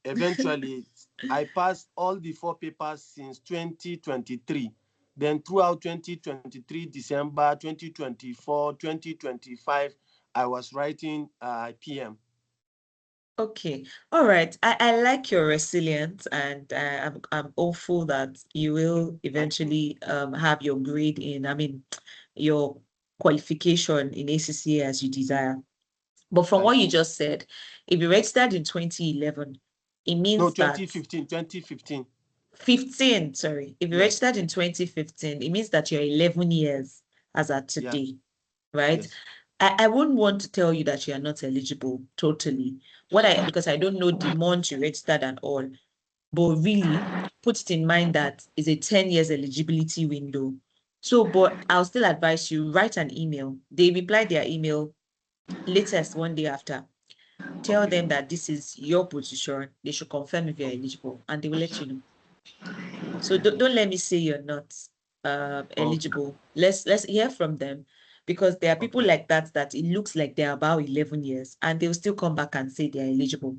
eventually, I passed all the 4 papers since 2023. Then throughout 2023, December, 2024, 2025, I was writing PM. Okay, all right. I like your resilience, and I'm hopeful that you will eventually have your grade in, your qualification in ACCA as you desire. But from what you just said, if you registered in 2011, it means No, that 2015. 15, sorry. If you Yes. registered in 2015, it means that you're 11 years as at Yeah. today, right? Yes. I wouldn't want to tell you that you are not eligible totally. Because I don't know the month you registered and all, but really put it in mind that it's a 10 years eligibility window. So, but I'll still advise you, write an email. They reply their email latest one day after. Tell Okay. them that this is your position. They should confirm if you're eligible, and they will let you know. So don't let me say you're not eligible. Let's hear from them, because there are people Okay. like that it looks like they're about 11 years and they'll still come back and say they're eligible.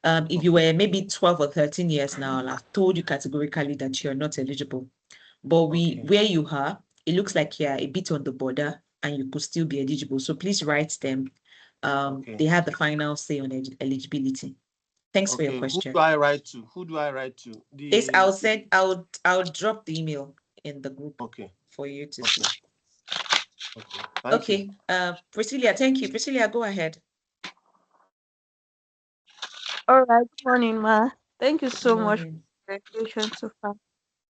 If you were maybe 12 or 13 years now, I'll have told you categorically that you're not eligible. But where you are, it looks like you're a bit on the border and you could still be eligible. So please write them. They have the final say on eligibility. Thanks for your Okay. question. Who do I write to? I'll drop the email in the group for you to see. Okay. Thank you. Priscilla, thank you. Priscilla, go ahead. All right, good morning, Ma. Thank you so Good much for morning. the presentation so far.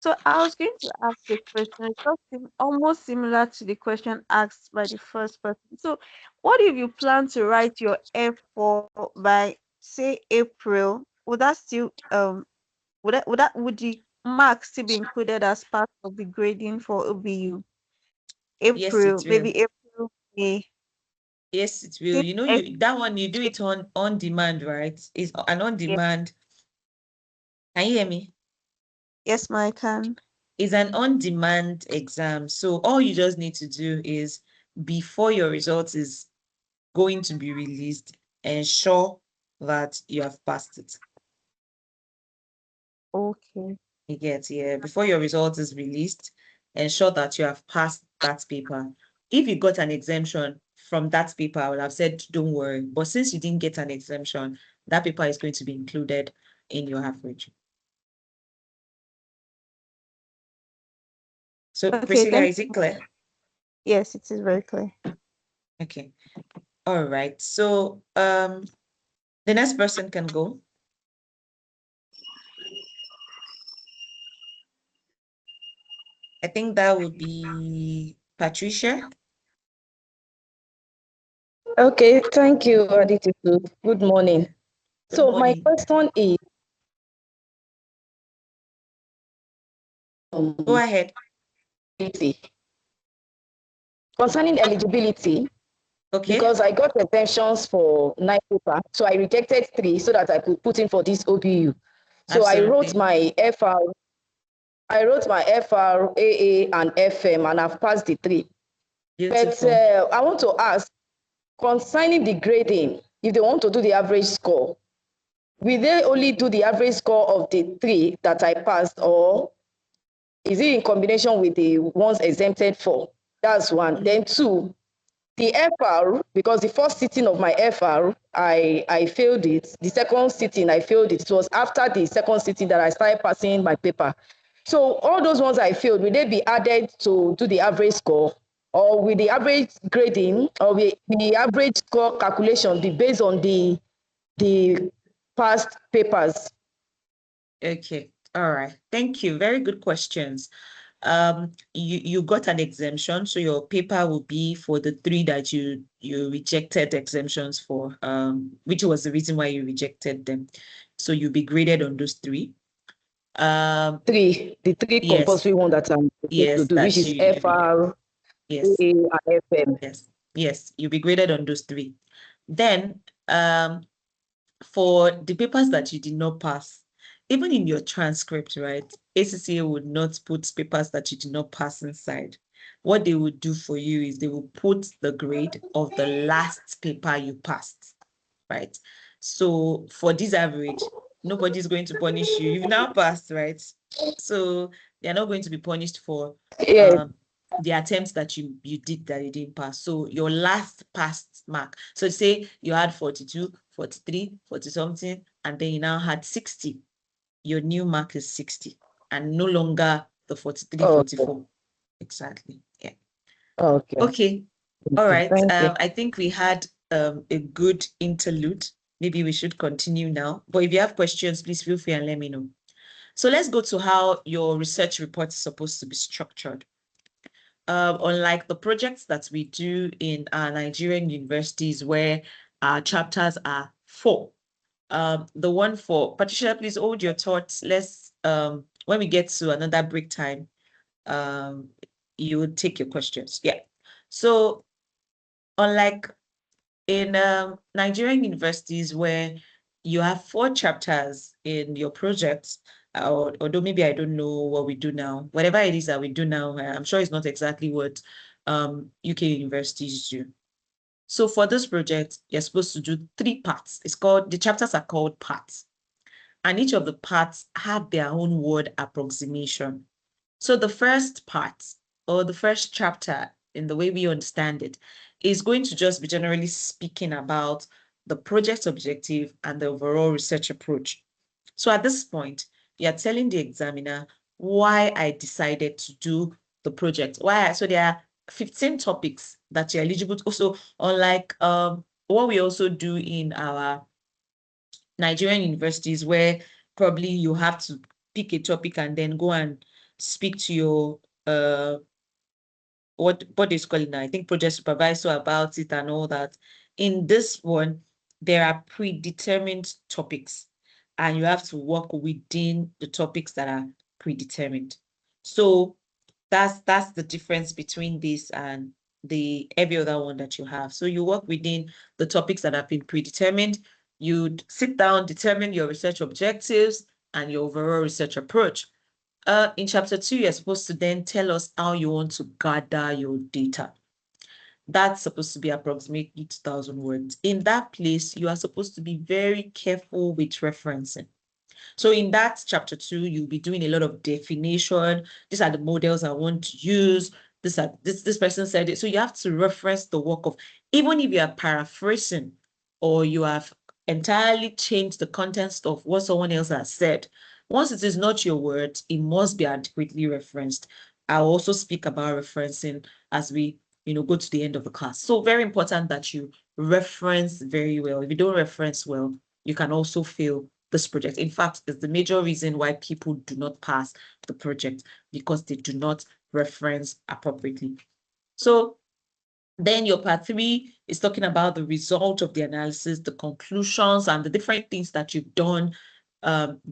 So I was going to ask a question. It's almost similar to the question asked by the first person. So what if you plan to write your F4 by, say, April? Would that still would the marks still be included as part of the grading for OBU? Yes, it April, will. maybe April, May. Yes, it will. Since You know, that one you do it on demand, right? It's an on demand. Can you hear me? yes, I can. It's an on demand exam. So all you just need to do is before your results is going to be released, ensure that you have passed it. Okay. You get, yeah, before your result is released, ensure that you have passed that paper. If you got an exemption from that paper, I would have said, don't worry. But since you didn't get an exemption, that paper is going to be included in your average. So Okay, Priscilla, thank is it clear? Yes, it is very clear. Okay. All right. So the next person can go. I think that would be Patricia. Okay, thank you, Aditi. Good morning. Good So my morning. question is Go ahead. concerning eligibility, Okay. because I got exemptions for 9 paper, so I rejected 3 so that I could put in for this OBU. So I wrote Absolutely. my FR, AA, and FM, and I've passed the 3. But Beautiful. I want to ask, concerning the grading, if they want to do the average score, will they only do the average score of the 3 that I passed, or is it in combination with the ones exempted for? That's one. Then 2, the FR, because the first sitting of my FR, I failed it. The second sitting, I failed it. It was after the second sitting that I started passing my paper. So all those ones I failed, will they be added to do the average score? Or will the average grading, or will the average score calculation be based on the past papers? Okay. All right. Thank you. Very good questions. You got an exemption, so your paper will be for the 3 that you rejected exemptions for, which was the reason why you rejected them. So you'll be graded on those 3. The 3 Yes. compulsory one that I'm supposed to do, which is FR, yes, AA, and FM. yes, you'll be graded on those 3. Then for the papers that you did not pass, even in your transcript, right, ACCA would not put papers that you did not pass inside. What they would do for you is they will put the grade of the last paper you passed, right? So for this average, nobody's going to punish you. You've now passed, right? So they're not going to be punished for the attempts that you did that you didn't pass. So your last passed mark. So say you had 42, 43, 40 something, and then you now had 60. Your new mark is 60 and no longer the 43, 44. Exactly. Yeah. Okay. All right. I think we had a good interlude. Maybe we should continue now. But if you have questions, please feel free and let me know. So let's go to how your research report is supposed to be structured. Unlike the projects that we do in our Nigerian universities where our chapters are 4. The one for Patricia, please hold your thoughts. Let's when we get to another break time, you would take your questions. Yeah. So unlike in Nigerian universities where you have 4 chapters in your projects, although maybe I don't know what we do now, whatever it is that we do now, I'm sure it's not exactly what UK universities do. So for this project, you're supposed to do 3 parts. The chapters are called parts. And each of the parts have their own word approximation. So the first part, or the first chapter, in the way we understand it, is going to just be generally speaking about the project objective and the overall research approach. So at this point, you're telling the examiner why I decided to do the project. So there are 15 topics that you're eligible to. Also, unlike what we also do in our Nigerian universities, where probably you have to pick a topic and then go and speak to your what is called now, I think project supervisor about it and all that. In this one, there are predetermined topics. and you have to work within the topics that are predetermined. So that's the difference between this and the every other one that you have. So you work within the topics that have been predetermined. You'd sit down, determine your research objectives and your overall research approach. In chapter 2, you're supposed to then tell us how you want to gather your data. That's supposed to be approximately 2,000 words. In that place, you are supposed to be very careful with referencing. So in that chapter 2, you'll be doing a lot of definition. These are the models I want to use. This person said it. So you have to reference the work of, even if you are paraphrasing or you have entirely changed the context of what someone else has said. Once it is not your words, it must be adequately referenced. I'll also speak about referencing as we go to the end of the class. So very important that you reference very well. If you don't reference well, you can also fail this project. In fact, it's the major reason why people do not pass the project, because they do not reference appropriately. So then your part 3 is talking about the result of the analysis, the conclusions, and the different things that you've done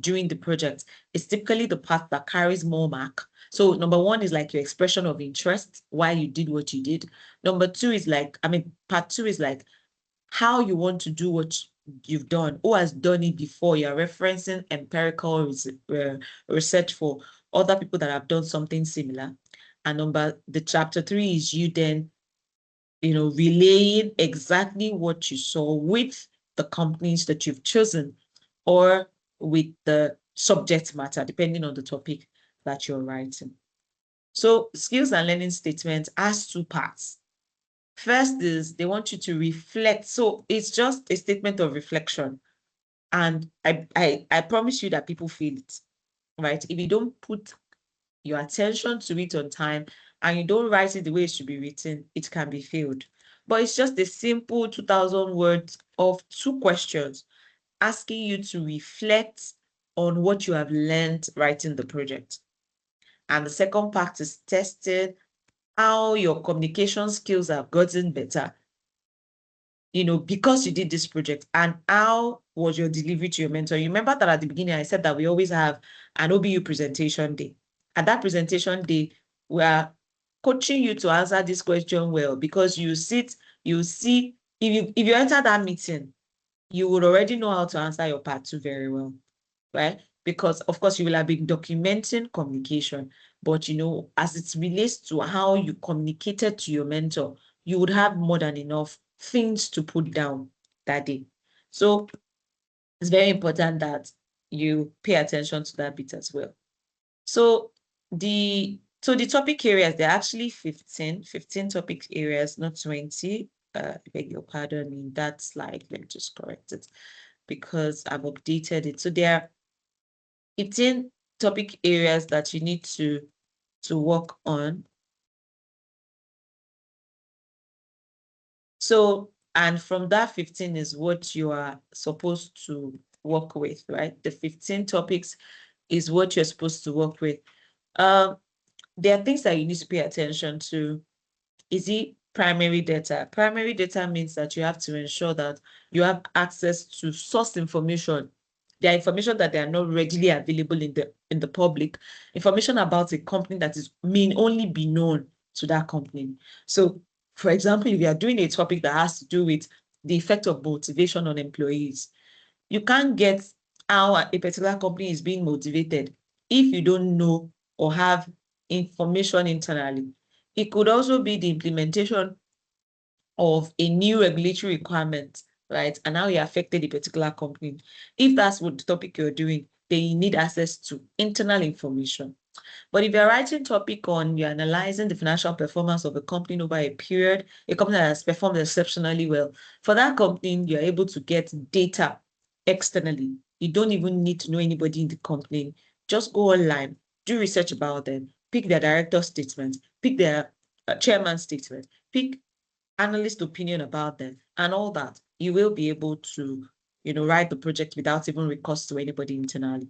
during the project. It's typically the part that carries more mark. So number 1 is like your expression of interest, why you did what you did. Number 2 is like, part 2 is like how you want to do what you've done, who has done it before. You're referencing empirical research for other people that have done something similar. And the chapter 3 is you then, relaying exactly what you saw with the companies that you've chosen or with the subject matter, depending on the topic that you're writing. So skills and learning statement has 2 parts. First is they want you to reflect. So it's just a statement of reflection. And I promise you that people feel it, right? If you don't put your attention to it on time and you don't write it the way it should be written, it can be failed. But it's just a simple 2,000 words of 2 questions asking you to reflect on what you have learned writing the project. And the second part is testing how your communication skills have gotten better, because you did this project, and how was your delivery to your mentor. You remember that at the beginning, I said that we always have an OBU presentation day. At that presentation day, we are coaching you to answer this question well, because you see, if you enter that meeting, you would already know how to answer your part 2 very well, right? Because of course you will have been documenting communication, but as it relates to how you communicated to your mentor, you would have more than enough things to put down that day. So it's very important that you pay attention to that bit as well. So the topic areas, there are actually 15 topic areas, not 20. Beg your pardon in that slide. Let me just correct it because I've updated it. So there are 15 topic areas that you need to work on. So, and from that 15 is what you are supposed to work with, right? The 15 topics is what you're supposed to work with. There are things that you need to pay attention to. Is it primary data? Primary data means that you have to ensure that you have access to source information. There are information that they are not readily available in the public. Information about a company that may only be known to that company. So, for example, if you are doing a topic that has to do with the effect of motivation on employees, you can't get how a particular company is being motivated if you don't know or have information internally. It could also be the implementation of a new regulatory requirement, right? And how it affected a particular company. If that's what the topic you're doing, then you need access to internal information. But if you're writing topic on, you're analyzing the financial performance of a company over a period, a company that has performed exceptionally well, for that company, you're able to get data externally. You don't even need to know anybody in the company. Just go online, do research about them, pick their director's statement, pick their chairman's statement, pick analyst opinion about them, and all that. You will be able to, write the project without even recourse to anybody internally.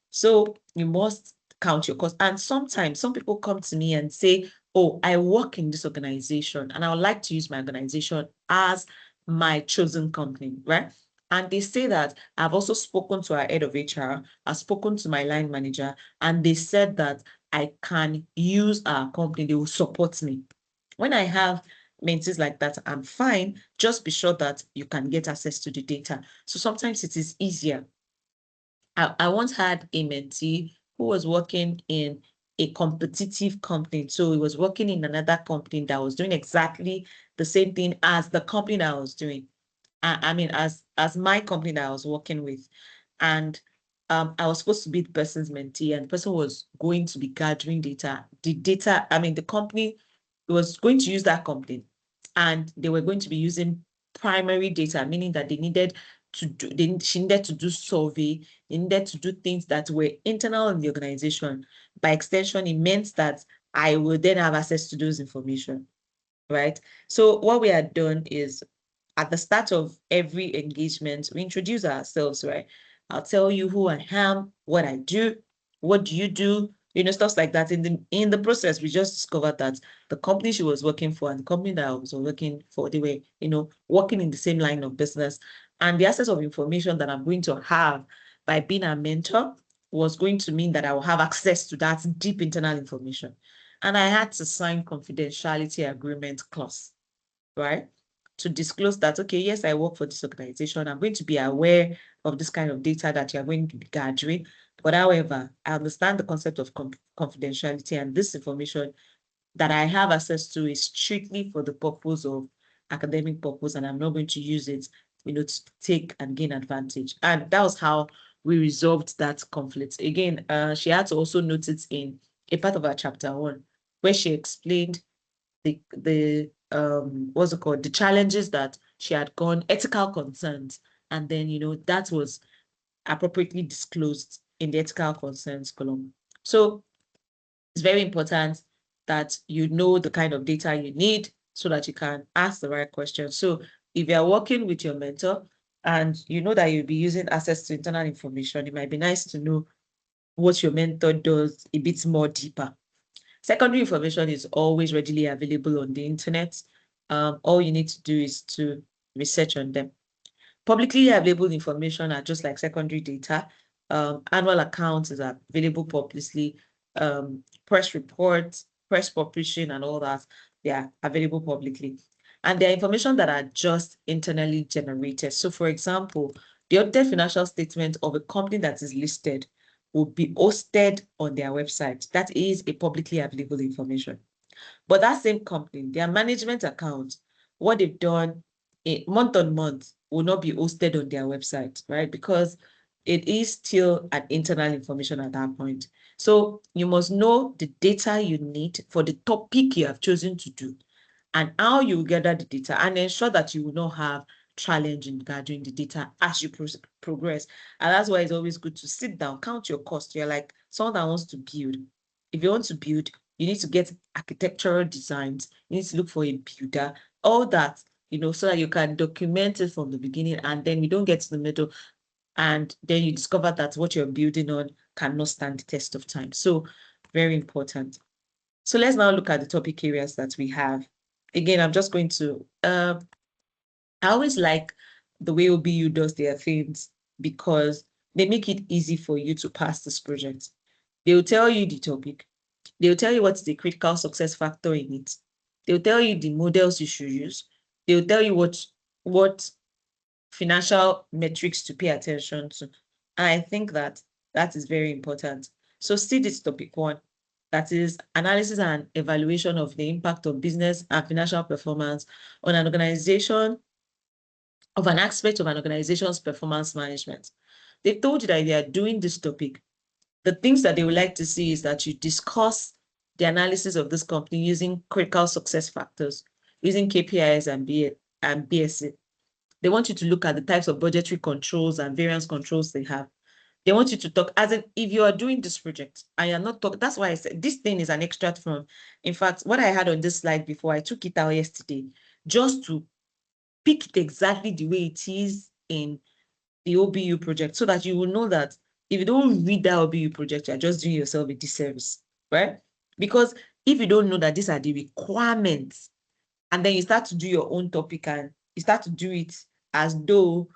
So you must count your cost. And sometimes some people come to me and say, oh, I work in this organization and I would like to use my organization as my chosen company, right? And they say that I've also spoken to our head of HR, I've spoken to my line manager, and they said that I can use our company, they will support me. When I have mentees like that, I'm fine. Just be sure that you can get access to the data. So sometimes it is easier. I once had a mentee who was working in a competitive company. So he was working in another company that was doing exactly the same thing as the company that I was doing. I mean, as my company that I was working with. And I was supposed to be the person's mentee, and the person was going to be gathering data. The company was going to use that company, and they were going to be using primary data, meaning that they needed to do, she needed to do survey, they needed to do things that were internal in the organization. By extension, it meant that I would then have access to those information, right? So what we had done is, at the start of every engagement, we introduce ourselves, right? I'll tell you who I am, what I do, what do you do, stuff like that. In the process, we just discovered that the company she was working for and the company that I was working for, they were, working in the same line of business. And the access of information that I'm going to have by being a mentor was going to mean that I will have access to that deep internal information. And I had to sign confidentiality agreement clause, right? To disclose that, okay, yes, I work for this organization. I'm going to be aware of this kind of data that you're going to be gathering. But however, I understand the concept of confidentiality, and this information that I have access to is strictly for the purpose of academic purpose, and I'm not going to use it, to take and gain advantage. And that was how we resolved that conflict. Again, she had to also note it in a part of our chapter 1, where she explained the what's it called, the challenges that she had gone, ethical concerns, and then that was appropriately disclosed in the ethical concerns column. So it's very important that you know the kind of data you need so that you can ask the right questions. So if you're working with your mentor and you know that you'll be using access to internal information, it might be nice to know what your mentor does a bit more deeper. Secondary information is always readily available on the internet. All you need to do is to research on them. Publicly available information are just like secondary data. Annual accounts is available publicly. Press reports, press publishing, and all that, they are available publicly. And there are information that are just internally generated. So, for example, the audited financial statement of a company that is listed will be hosted on their website. That is a publicly available information. But that same company, their management account, what they've done month on month will not be hosted on their website, right? Because it is still an internal information at that point. So you must know the data you need for the topic you have chosen to do and how you gather the data, and ensure that you will not have challenge in gathering the data as you progress. And that's why it's always good to sit down, count your cost. You're like someone that wants to build. If you want to build, you need to get architectural designs. You need to look for a builder, all that, so that you can document it from the beginning, and then you don't get to the middle, and then you discover that what you're building on cannot stand the test of time. So very important. So let's now look at the topic areas that we have. Again, I'm just going to, I always like the way OBU does their things because they make it easy for you to pass this project. They will tell you the topic. They will tell you what's the critical success factor in it. They will tell you the models you should use. They will tell you what financial metrics to pay attention to. And I think that is very important. So see this topic 1. That is analysis and evaluation of the impact of business and financial performance on an organization, of an aspect of an organization's performance management. They've told you that they are doing this topic. The things that they would like to see is that you discuss the analysis of this company using critical success factors, using KPIs and BSA. They want you to look at the types of budgetary controls and variance controls they have. They want you to talk, as if you are doing this project and you're not talking. That's why I said this thing is an extract from, in fact, what I had on this slide before, I took it out yesterday just to pick it exactly the way it is in the OBU project, so that you will know that if you don't read that OBU project, you're just doing yourself a disservice, right? Because if you don't know that these are the requirements, and then you start to do your own topic and you start to do it as though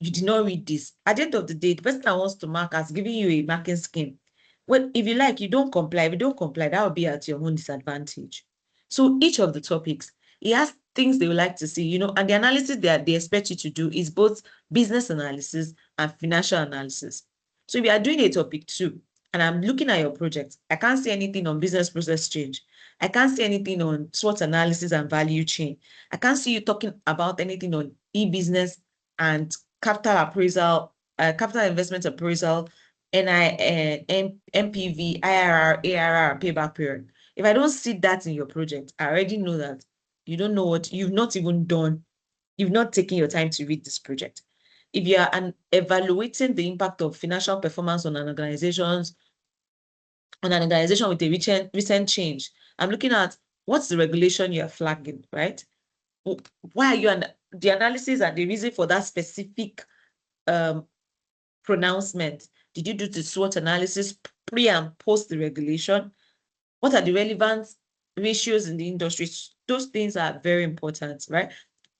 you did not read this. At the end of the day, the person that wants to mark has given you a marking scheme. Well, if you like, you don't comply. If you don't comply, that will be at your own disadvantage. So each of the topics, it has things they would like to see, you know, and the analysis that they expect you to do is both business analysis and financial analysis. So if you are doing a topic 2, and I'm looking at your project, I can't see anything on business process change. I can't see anything on SWOT analysis and value chain. I can't see you talking about anything on e-business and capital appraisal, capital investment appraisal, NPV, IRR, ARR, payback period. If I don't see that in your project, I already know that you don't know what you've not even done. You've not taken your time to read this project. If you are evaluating the impact of financial performance on an organization with a recent change, I'm looking at what's the regulation you're flagging, right? Why are you the analysis and the reason for that specific pronouncement? Did you do the SWOT analysis pre and post the regulation? What are the relevant ratios in the industry? Those things are very important, right?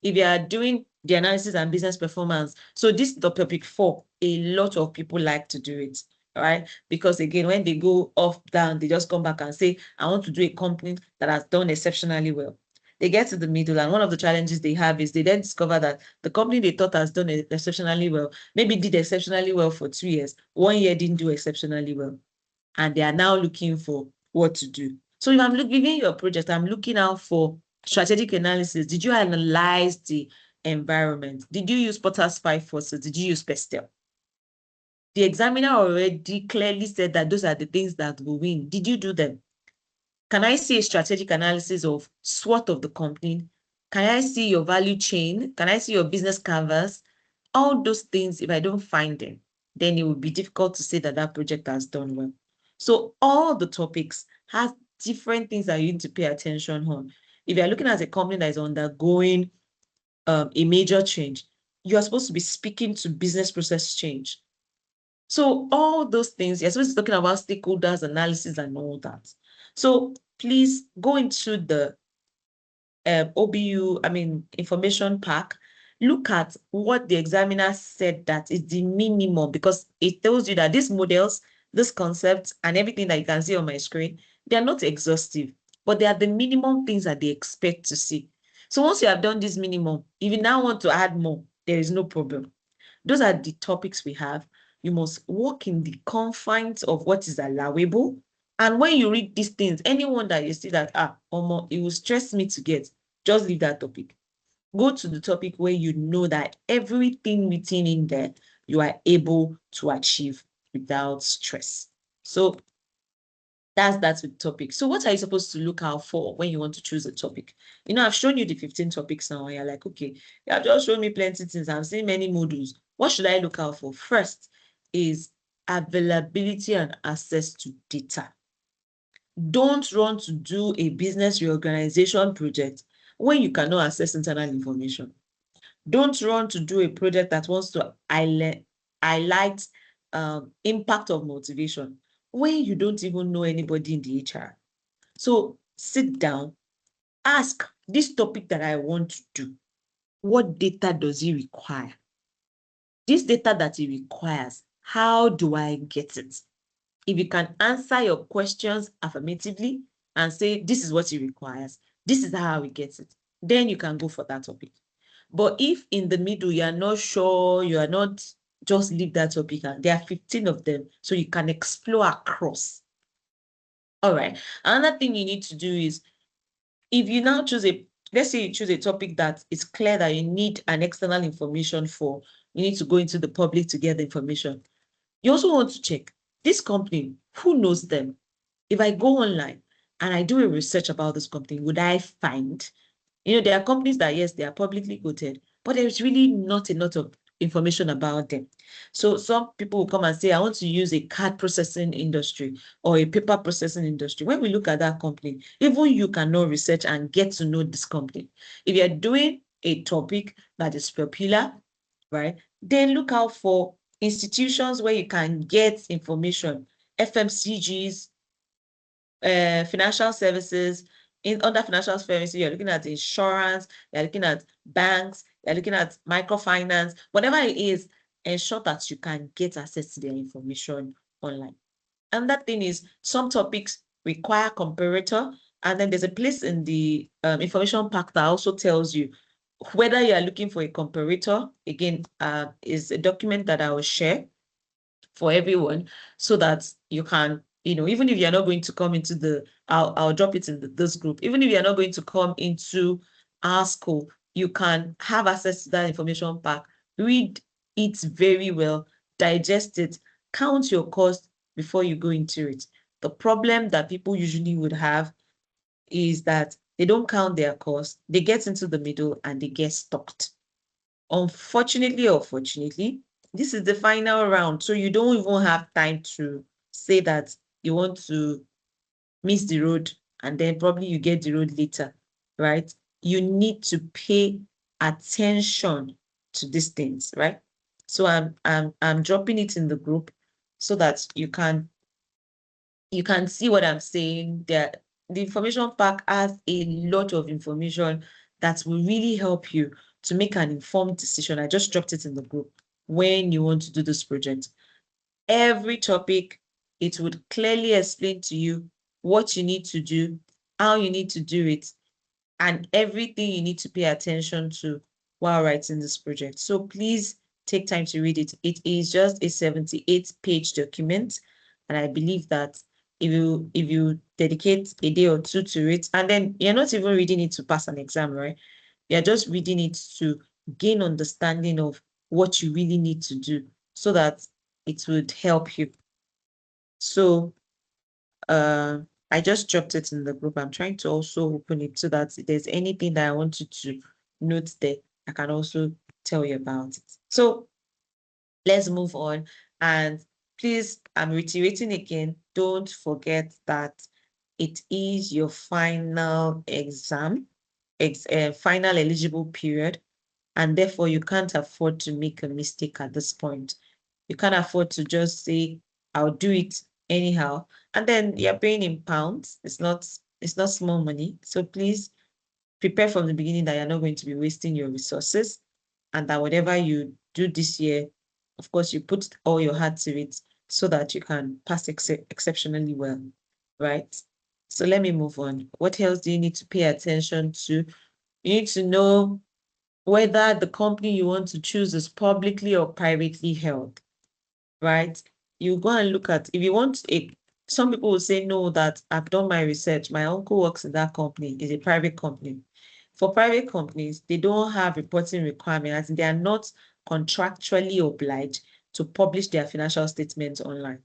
If you are doing the analysis and business performance, so this is the topic 4, a lot of people like to do it, right? Because again, when they go off down, they just come back and say, I want to do a company that has done exceptionally well. They get to the middle, and one of the challenges they have is they then discover that the company they thought has done exceptionally well, maybe did exceptionally well for 2 years, 1 year didn't do exceptionally well, and they are now looking for what to do. So if I'm giving you a project, I'm looking out for strategic analysis. Did you analyze the environment? Did you use Potter's 5 forces? Did you use Pestel? The examiner already clearly said that those are the things that will win. Did you do them? Can I see a strategic analysis of SWOT of the company? Can I see your value chain? Can I see your business canvas? All those things, if I don't find them, then it would be difficult to say that that project has done well. So all the topics have different things that you need to pay attention on. If you're looking at a company that is undergoing a major change, you're supposed to be speaking to business process change. So all those things, you're supposed to be talking about stakeholders analysis and all that. So please go into the information pack. Look at what the examiner said that is the minimum, because it tells you that these models, this concepts, and everything that you can see on my screen, they are not exhaustive, but they are the minimum things that they expect to see. So once you have done this minimum, if you now want to add more, there is no problem. Those are the topics we have. You must work in the confines of what is allowable. And when you read these things, anyone that you see that, it will stress me to get, just leave that topic. Go to the topic where you know that everything written in there, you are able to achieve without stress. So that's with the topic. So what are you supposed to look out for when you want to choose a topic? You know, I've shown you the 15 topics now, and you're like, okay, you have just shown me plenty of things. I'm seeing many modules. What should I look out for? First is availability and access to data. Don't run to do a business reorganization project when you cannot access internal information. Don't run to do a project that wants to highlight impact of motivation when you don't even know anybody in the HR. So sit down, ask this topic that I want to do, what data does it require? This data that it requires, how do I get it? If you can answer your questions affirmatively and say, this is what it requires, this is how we get it, then you can go for that topic. But if in the middle, you are not sure, you are not, just leave that topic. And there are 15 of them, so you can explore across. All right. Another thing you need to do is, if you now choose let's say you choose a topic that is clear that you need an external information for, you need to go into the public to get the information. You also want to check this company, who knows them? If I go online and I do a research about this company, would I find, there are companies that, yes, they are publicly quoted, but there's really not a lot of information about them. So some people will come and say, I want to use a card processing industry or a paper processing industry. When we look at that company, even you cannot research and get to know this company. If you're doing a topic that is popular, right, then look out for institutions where you can get information, FMCGs, financial services. Under financial services, you're looking at insurance, you're looking at banks, you're looking at microfinance, whatever it is, ensure that you can get access to their information online. And that thing is, some topics require comparator, and then there's a place in the information pack that also tells you whether you are looking for a comparator. Again, is a document that I will share for everyone so that you can, even if you're not going to come into I'll drop it in this group. Even if you're not going to come into our school, you can have access to that information pack, read it very well, digest it, count your cost before you go into it. The problem that people usually would have is that they don't count their cost, they get into the middle and they get stuck. Unfortunately or fortunately, this is the final round, so you don't even have time to say that you want to miss the road and then probably you get the road later, right? You need to pay attention to these things, right? So I'm dropping it in the group so that you can see what I'm saying. That the information pack has a lot of information that will really help you to make an informed decision. I just dropped it in the group when you want to do this project. Every topic, it would clearly explain to you what you need to do, how you need to do it, and everything you need to pay attention to while writing this project. So please take time to read it. It is just a 78-page document, and I believe that if you dedicate a day or two to it, and then you're not even reading it to pass an exam, right? You're just reading it to gain understanding of what you really need to do so that it would help you. So I just dropped it in the group. I'm trying to also open it so that if there's anything that I want you to note there, I can also tell you about it. So let's move on. And please, I'm reiterating again, don't forget that it is your final exam, final eligible period, and therefore you can't afford to make a mistake at this point. You can't afford to just say, I'll do it anyhow, and then you're paying in pounds. It's not small money. So please prepare from the beginning that you're not going to be wasting your resources, and that whatever you do this year, of course, you put all your heart to it so that you can pass exceptionally well, right? So let me move on. What else do you need to pay attention to? You need to know whether the company you want to choose is publicly or privately held, right? You go and look at, if you want some people will say, no, that I've done my research. My uncle works in that company, is a private company. For private companies, they don't have reporting requirements. They are not contractually obliged to publish their financial statements online.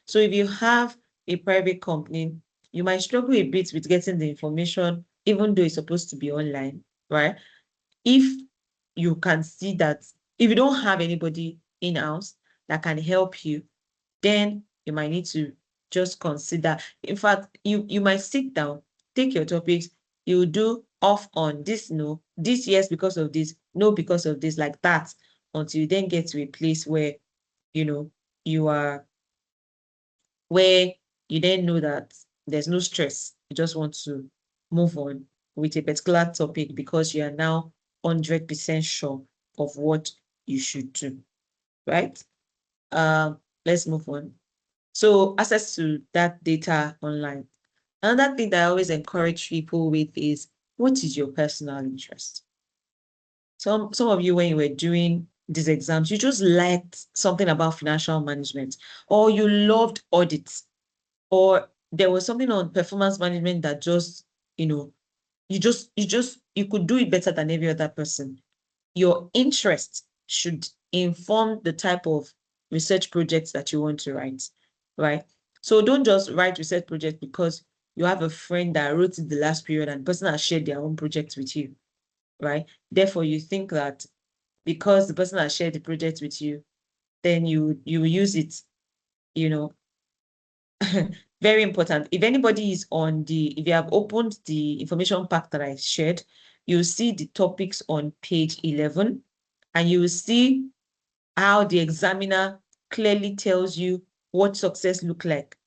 So if you have a private company, you might struggle a bit with getting the information, even though it's supposed to be online, right? If you can see that, if you don't have anybody in-house that can help you, then you might need to just consider. In fact, you might sit down, take your topics, you do off on this, no, this yes because of this, no because of this, like that, until you then get to a place where you are, where you then know that there's no stress. You just want to move on with a particular topic because you are now 100% sure of what you should do, right? Let's move on. So access to that data online. Another thing that I always encourage people with is, what is your personal interest? Some of you, when you were doing these exams, you just liked something about financial management, or you loved audits, or there was something on performance management that just, you could do it better than every other person. Your interest should inform the type of research projects that you want to write, right? So don't just write research project because you have a friend that wrote it the last period and the person has shared their own project with you, right? Therefore, you think that because the person has shared the project with you, then you use it, Very important. If anybody is if you have opened the information pack that I shared, you'll see the topics on page 11, and you will see how the examiner clearly tells you what success look like.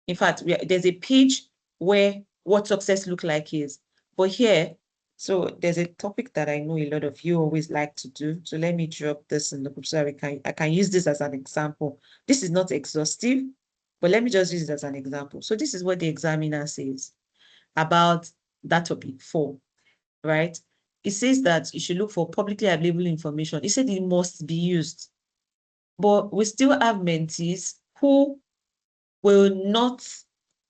In fact, there's a page where what success look like is, but here So there's a topic that I know a lot of you always like to do. So let me drop this in the group so I can use this as an example. This is not exhaustive, but let me just use it as an example. So this is what the examiner says about that topic 4, right? It says that you should look for publicly available information. It said it must be used, but we still have mentees who will not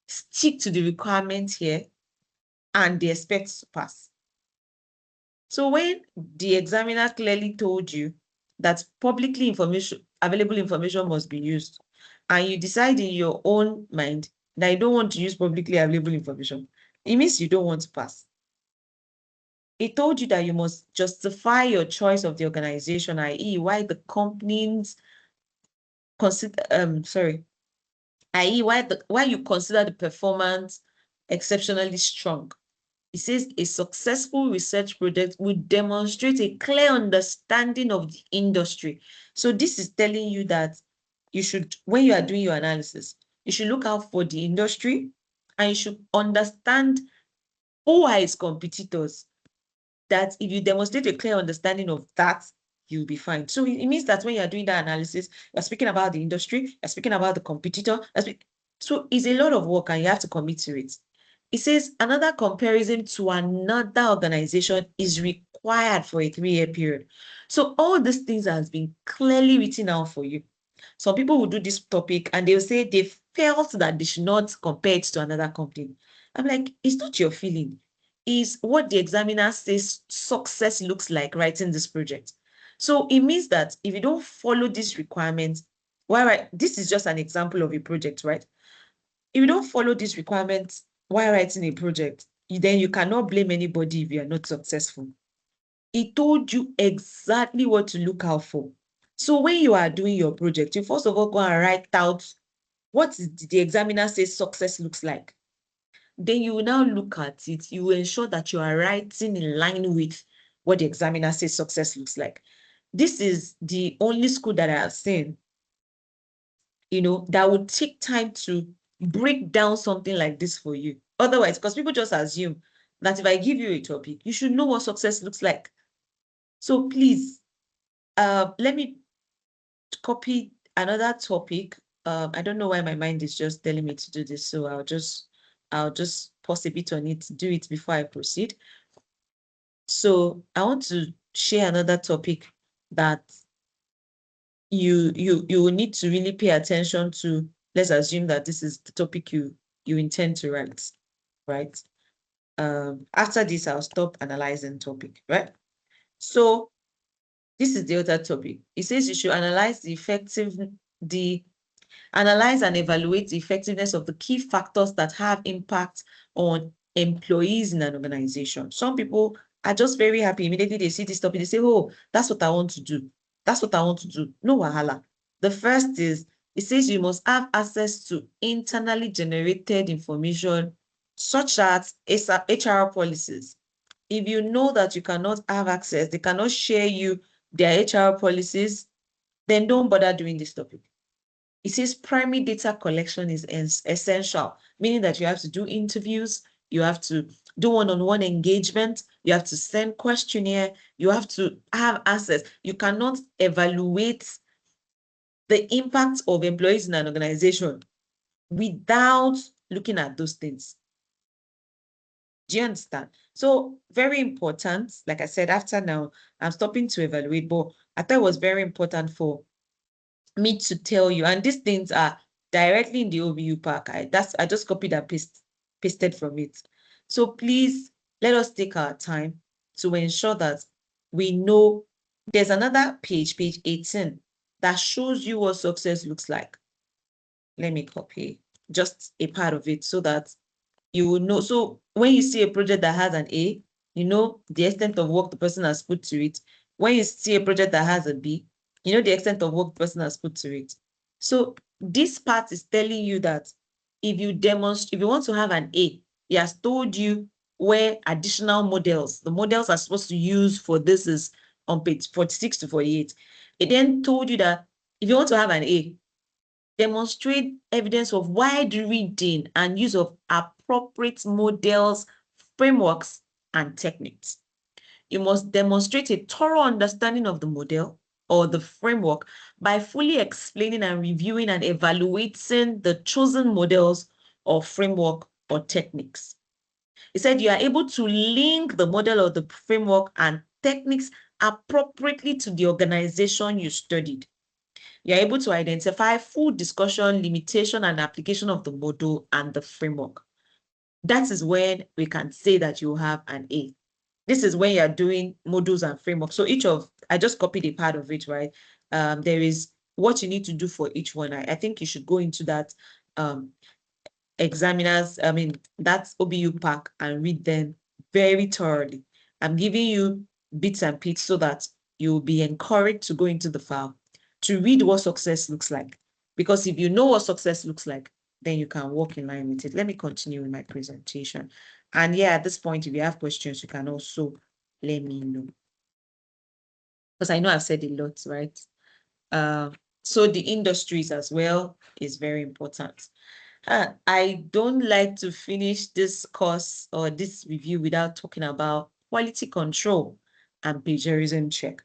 stick to the requirement here and they expect to pass. So when the examiner clearly told you that publicly available information must be used, and you decide in your own mind that you don't want to use publicly available information, it means you don't want to pass. It told you that you must justify your choice of the organization, i.e., why the companies consider i.e., why you consider the performance exceptionally strong. It says a successful research project will demonstrate a clear understanding of the industry. So this is telling you that you should, when you are doing your analysis, you should look out for the industry and you should understand who are its competitors. That if you demonstrate a clear understanding of that, you'll be fine. So it means that when you're doing that analysis, you're speaking about the industry, you're speaking about the competitor. So it's a lot of work and you have to commit to it. It says another comparison to another organization is required for a 3-year period. So all these things has been clearly written out for you. Some people will do this topic and they'll say they felt that they should not compare it to another company. I'm like, it's not your feeling. Is what the examiner says success looks like writing this project. So it means that if you don't follow these requirements, this is just an example of a project, right? If you don't follow these requirements while writing a project, then you cannot blame anybody if you are not successful. It told you exactly what to look out for. So when you are doing your project, you first of all go and write out what the examiner says success looks like. Then you will now look at it. You will ensure that you are writing in line with what the examiner says success looks like. This is the only school that I have seen, that would take time to break down something like this for you. Otherwise, because people just assume that if I give you a topic, you should know what success looks like. So please, let me copy another topic. I don't know why my mind is just telling me to do this, so I'll just pause a bit on it, do it before I proceed. So I want to share another topic that you will need to really pay attention to. Let's assume that this is the topic you intend to write, right? After this, I'll stop analyzing topic, right? So this is the other topic. It says you should analyze analyze and evaluate the effectiveness of the key factors that have impact on employees in an organization. Some people are just very happy. Immediately they see this topic, they say, oh, that's what I want to do. That's what I want to do. No wahala. The first is, it says you must have access to internally generated information, such as HR policies. If you know that you cannot have access, they cannot share you their HR policies, then don't bother doing this topic. It says primary data collection is essential, meaning that you have to do interviews, you have to do one-on-one engagement, you have to send questionnaire, you have to have access. You cannot evaluate the impact of employees in an organization without looking at those things. Do you understand? So very important, like I said, after now, I'm stopping to evaluate, but I thought it was very important for me to tell you, and these things are directly in the OBU pack. I just copied and pasted from it. So please let us take our time to ensure that we know. There's another page 18, that shows you what success looks like. Let me copy just a part of it so that you will know. So when you see a project that has an A, you know the extent of work the person has put to it. When you see a project that has a B, you know the extent of work the person has put to it. So this part is telling you that if you want to have an A, he has told you where additional models, the models are supposed to use for this is on page 46 to 48. It then told you that if you want to have an A, demonstrate evidence of wide reading and use of appropriate models, frameworks, and techniques. You must demonstrate a thorough understanding of the model or the framework by fully explaining and reviewing and evaluating the chosen models or framework or techniques. He said you are able to link the model or the framework and techniques appropriately to the organization you studied. You are able to identify full discussion, limitation, and application of the model and the framework. That is when we can say that you have an A. This is when you're doing modules and frameworks. So I just copied a part of it, right? There is what you need to do for each one. I think you should go into that that's OBU pack and read them very thoroughly. I'm giving you bits and bits so that you'll be encouraged to go into the file to read what success looks like. Because if you know what success looks like, then you can walk in line with it. Let me continue with my presentation. And yeah, at this point, if you have questions, you can also let me know. Because I know I've said a lot, right? So the industries as well is very important. I don't like to finish this course or this review without talking about quality control and plagiarism check.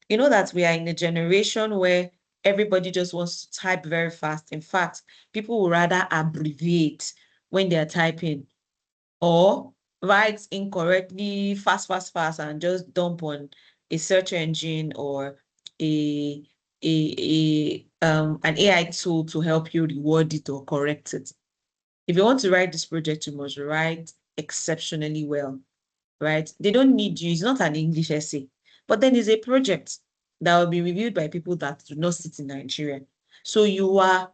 You know that we are in a generation where everybody just wants to type very fast. In fact, people would rather abbreviate when they're typing or write incorrectly, fast, and just dump on a search engine or an AI tool to help you reword it or correct it. If you want to write this project, you must write exceptionally well, right? They don't need you. It's not an English essay, but then it's a project that will be reviewed by people that do not sit in Nigeria. So you are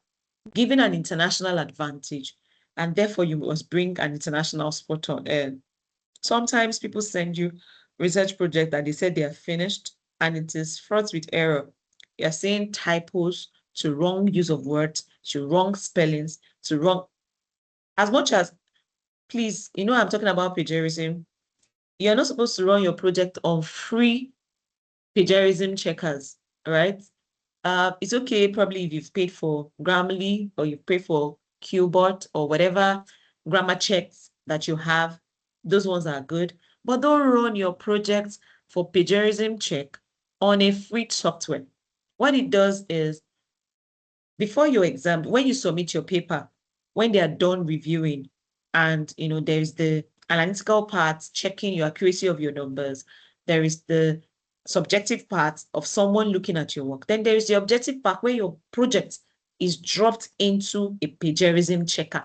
given an international advantage, and therefore you must bring an international spot on. Sometimes people send you research project that they said they are finished, and it is fraught with error. You're seeing typos, to wrong use of words, to wrong spellings, to wrong. As much as, please, I'm talking about plagiarism. You're not supposed to run your project on free plagiarism checkers, right? It's okay probably if you've paid for Grammarly or you've paid for QBot or whatever grammar checks that you have. Those ones are good, but don't run your project for plagiarism check on a free software. What it does is, before your exam, when you submit your paper, when they are done reviewing, and there's the analytical part checking your accuracy of your numbers, there is the subjective part of someone looking at your work, then there is the objective part where your project is dropped into a plagiarism checker.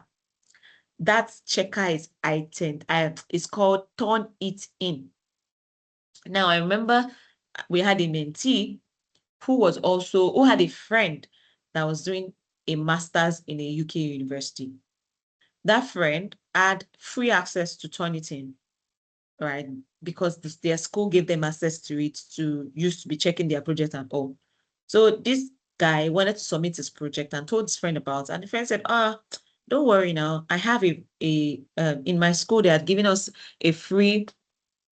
That checker is it's called Turnitin. Now I remember we had a mentee who had a friend that was doing a master's in a UK university. That friend had free access to Turnitin, right? Because their school gave them access to it to use to be checking their project and all. So this guy wanted to submit his project and told his friend about it. And the friend said, don't worry now. I have in my school, they had given us a free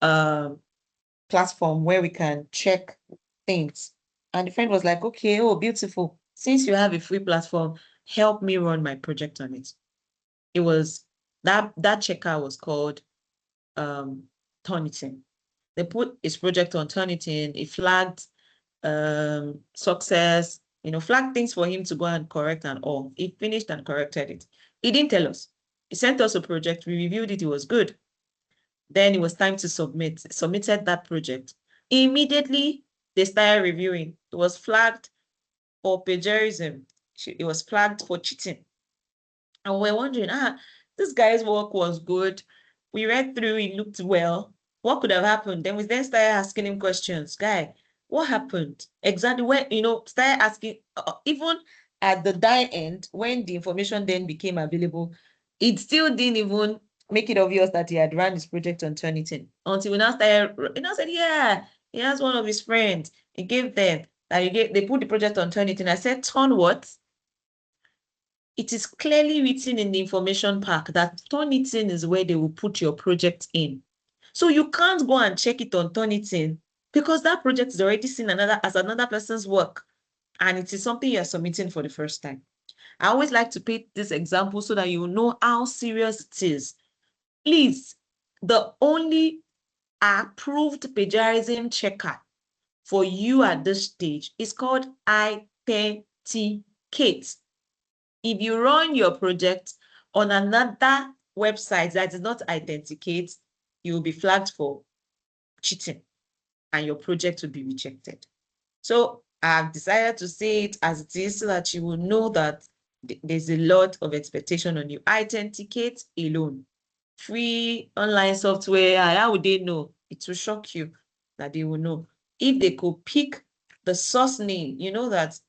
platform where we can check things. And the friend was like, okay, oh, beautiful. Since you have a free platform, help me run my project on it. It was that checker was called Turnitin. They put his project on Turnitin. It flagged success, flagged things for him to go and correct and all. He finished and corrected it. He didn't tell us. He sent us a project. We reviewed it. It was good. Then it was time to submitted that project. Immediately, they started reviewing. It was flagged for plagiarism. It was flagged for cheating. And we're wondering, this guy's work was good. We read through, it looked well. What could have happened? Then we started asking him questions. Guy, what happened? Exactly when, started asking, even at the die end, when the information then became available, it still didn't even make it obvious that he had run his project on Turnitin. Until we now started, said, yeah, he has one of his friends. He gave them, they put the project on Turnitin. I said, Turn what? It is clearly written in the information pack that Turnitin is where they will put your project in. So you can't go and check it on Turnitin because that project is already seen as another person's work, and it is something you're submitting for the first time. I always like to paint this example so that you know how serious it is. Please, the only approved plagiarism checker for you at this stage is called Authenticate. If you run your project on another website that is not Authenticate, you will be flagged for cheating and your project will be rejected. So I've decided to say it as it is so that you will know that there's a lot of expectation on you. Authenticate alone. Free online software, how would they know? It will shock you that they will know. If they could pick the source name, you know that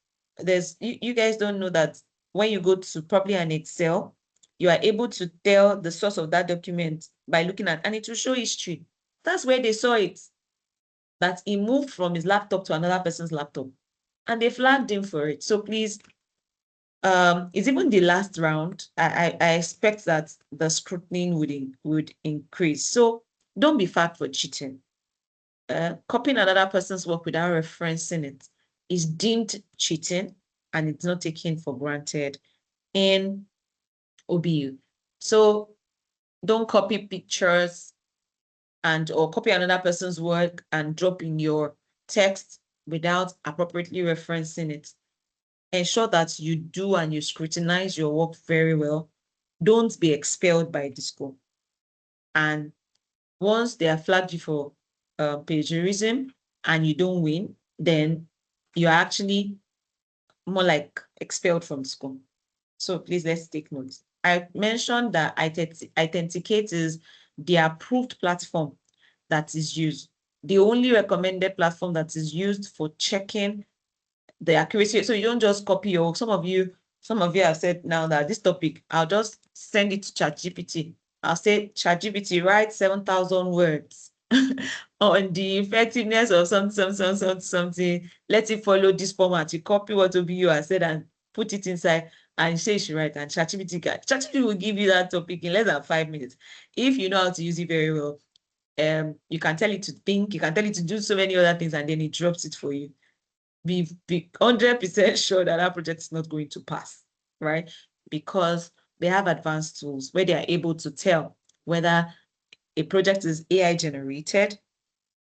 you guys don't know that when you go to probably an Excel, you are able to tell the source of that document by looking at, and it will show history. That's where they saw it, that he moved from his laptop to another person's laptop, and they flagged him for it. So please, it's even the last round. I expect that the scrutiny would increase. So don't be flagged for cheating. Copying another person's work without referencing it is deemed cheating, and it's not taken for granted in OBU. So don't copy pictures or copy another person's work and drop in your text without appropriately referencing it. Ensure that you do and you scrutinize your work very well. Don't be expelled by the school. And once they have flagged you for plagiarism and you don't win, then you're actually more like expelled from school. So please, let's take notes. I mentioned that Authenticate is the approved platform that is used. The only recommended platform that is used for checking the accuracy. So you don't just copy your work. Some of you have said now that this topic, I'll just send it to ChatGPT. I'll say, ChatGPT, write 7,000 words on the effectiveness of something. Let it follow this format. You copy what OBU has said and put it inside and say you should write, and ChatGPT will give you that topic in less than 5 minutes. If you know how to use it very well, you can tell it to think, you can tell it to do so many other things, and then it drops it for you. Be 100% sure that our project is not going to pass, right? Because they have advanced tools where they are able to tell whether a project is AI generated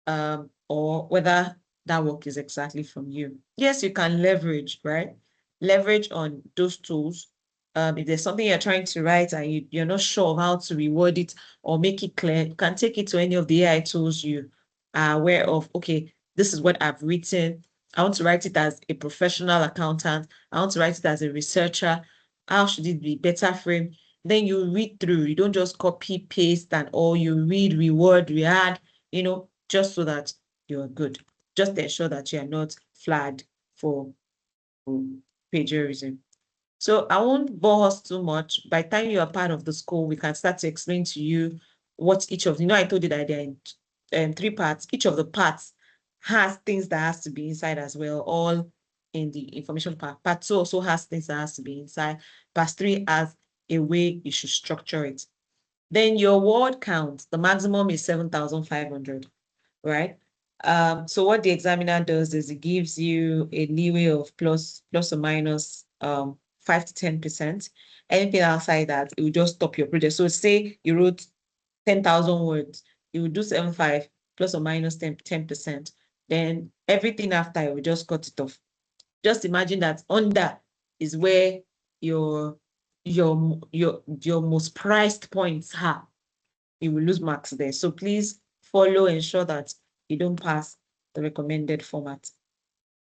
or whether that work is exactly from you. Yes, you can leverage, right? Leverage on those tools. If there's something you're trying to write and you're not sure of how to reword it or make it clear, you can take it to any of the AI tools you are aware of. Okay, this is what I've written. I want to write it as a professional accountant. I want to write it as a researcher. How should it be better framed? Then you read through. You don't just copy, paste, and all. You read, reword, re-add, just so that you're good. Just ensure that you are not flagged for plagiarism. So I won't bore us too much. By the time you are part of the school, we can start to explain to you what each of, I told you that there are 3 parts. Each of the parts has things that has to be inside as well, all in the information part. Part 2 also has things that has to be inside. Part 3 has a way you should structure it. Then your word count, the maximum is 7,500, right? So what the examiner does is it gives you a leeway of plus or minus 5 to 10%. Anything outside that, it will just stop your project. So say you wrote 10,000 words, you will do 7.5 plus or minus 10%. Then everything after, it will just cut it off. Just imagine that under is where your most prized points are. You will lose marks there. So please follow, ensure that you don't pass the recommended format.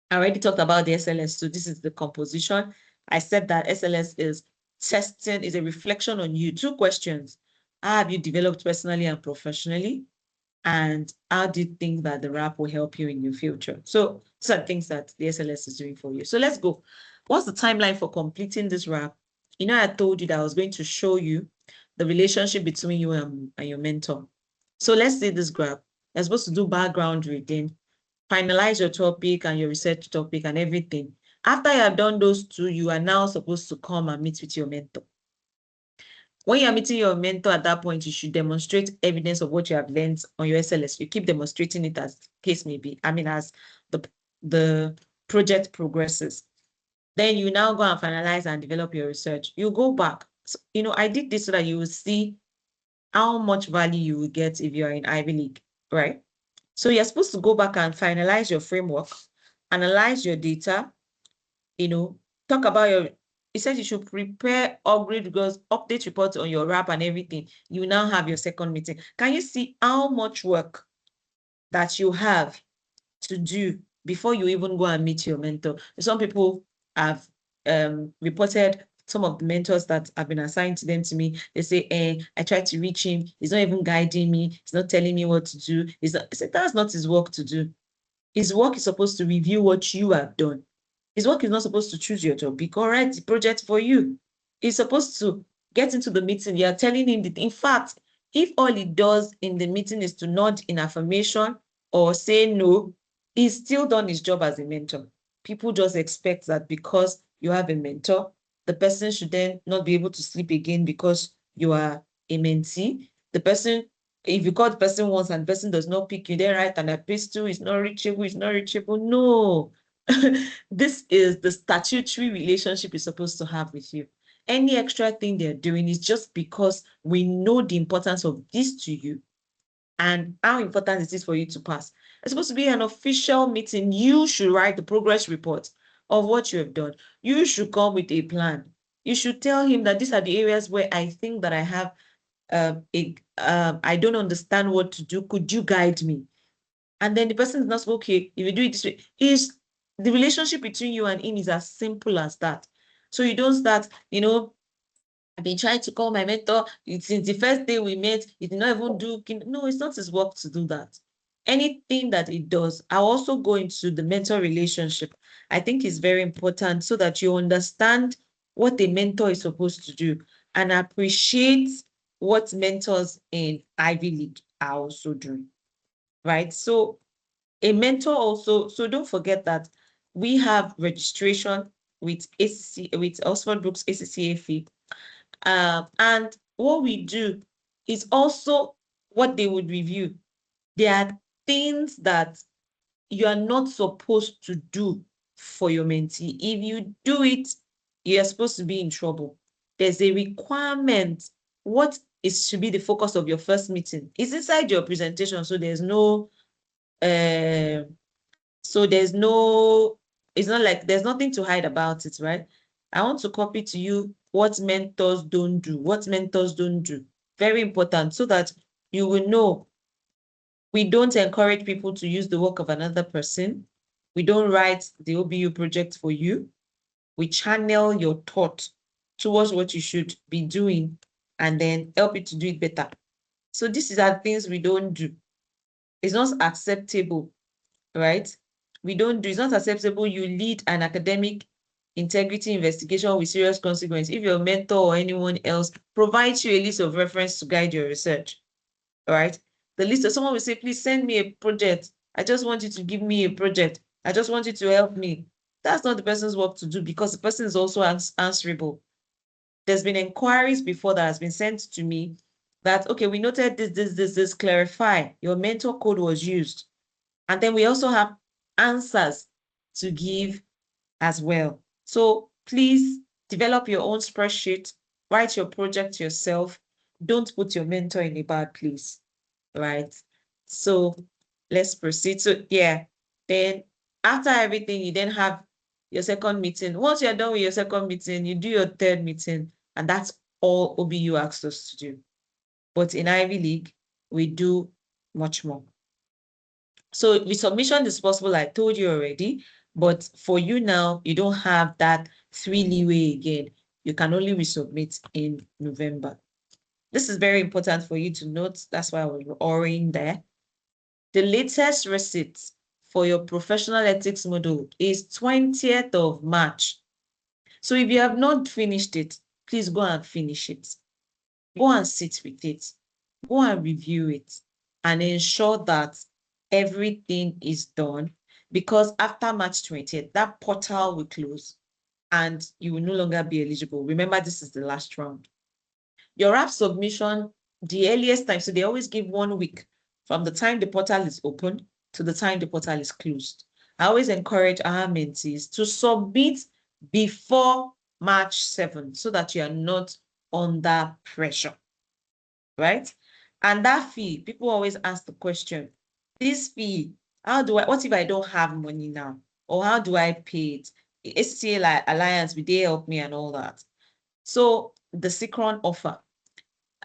I already talked about the SLS. So this is the composition. I said that SLS is testing, is a reflection on you. 2 questions. How have you developed personally and professionally? And how do you think that the RAP will help you in your future? So some things that the SLS is doing for you. So let's go. What's the timeline for completing this RAP? I told you that I was going to show you the relationship between you and your mentor. So let's see this graph. You're supposed to do background reading, finalize your topic and your research topic and everything. After you have done those 2, you are now supposed to come and meet with your mentor. When you're meeting your mentor at that point, you should demonstrate evidence of what you have learned on your SLS. You keep demonstrating it as the case may be. As the project progresses. Then you now go and finalize and develop your research. You go back. So, I did this so that you will see how much value you will get if you are in Ivy League right? So you're supposed to go back and finalize your framework, analyze your data, talk about it says you should prepare update reports on your RAP and everything. You now have your second meeting. Can you see how much work that you have to do before you even go and meet your mentor? Some people have reported some of the mentors that have been assigned to them to me. They say, I tried to reach him. He's not even guiding me. He's not telling me what to do. I said, that's not his work to do. His work is supposed to review what you have done. His work is not supposed to choose your topic or write the project for you. He's supposed to get into the meeting. You're telling him that, in fact, if all he does in the meeting is to nod in affirmation or say no, he's still done his job as a mentor. People just expect that because you have a mentor, the person should then not be able to sleep again because you are a mentee. The person, if you call the person once and the person does not pick you, then write an epistle, it's not reachable. No. This is the statutory relationship you're supposed to have with you. Any extra thing they're doing is just because we know the importance of this to you and how important it is for you to pass. It's supposed to be an official meeting. You should write the progress report of what you have done. You should come with a plan. You should tell him that these are the areas where I think that I have I don't understand what to do. Could you guide me? And then the person is not okay. If you do it this way, is the relationship between you and him is as simple as that. So you don't start, I've been trying to call my mentor since the first day we met. He did not even do. No, it's not his work to do that. Anything that it does, I'll also go into the mentor relationship. I think it's very important so that you understand what a mentor is supposed to do and appreciate what mentors in Ivy League are also doing, right? So a mentor also, so don't forget that we have registration with Oxford Brookes ACCA fee. And what we do is also what they would review. There are things that you are not supposed to do for your mentee. If you do it, you're supposed to be in trouble. There's a requirement. What should be the focus of your first meeting? It's inside your presentation, so there's no it's not like there's nothing to hide about it, right? I want to copy to you what mentors don't do. Very important, so that you will know we don't encourage people to use the work of another person. We don't write the OBU project for you. We channel your thought towards what you should be doing and then help you to do it better. So these are things we don't do. It's not acceptable, right? It's not acceptable you lead an academic integrity investigation with serious consequence if your mentor or anyone else provides you a list of reference to guide your research, all right? The list of someone will say, please send me a project. I just want you to give me a project. I just want you to help me. That's not the person's work to do because the person is also answerable. There's been inquiries before that has been sent to me that, okay, we noted this, clarify. Your mentor code was used. And then we also have answers to give as well. So please develop your own spreadsheet, write your project yourself. Don't put your mentor in a bad place, right? So let's proceed. So yeah, then after everything, you then have your second meeting. Once you're done with your second meeting, you do your third meeting, and that's all OBU asks us to do. But in Ivy League, we do much more. So resubmission is possible, I told you already, but for you now, you don't have that 3 leeway again. You can only resubmit in November. This is very important for you to note. That's why I was ordering there. The latest receipt for your professional ethics module is 20th of March. So if you have not finished it, please go and finish it. Go and sit with it. Go and review it and ensure that everything is done, because after March 20th, that portal will close and you will no longer be eligible. Remember, this is the last round. Your app submission, the earliest time, so they always give 1 week from the time the portal is open to the time the portal is closed. I always encourage our mentees to submit before March 7th so that you are not under pressure, right? And that fee, people always ask the question, this fee, what if I don't have money now? Or how do I pay it? ACCA Alliance, will they help me and all that? So the Sikron offer.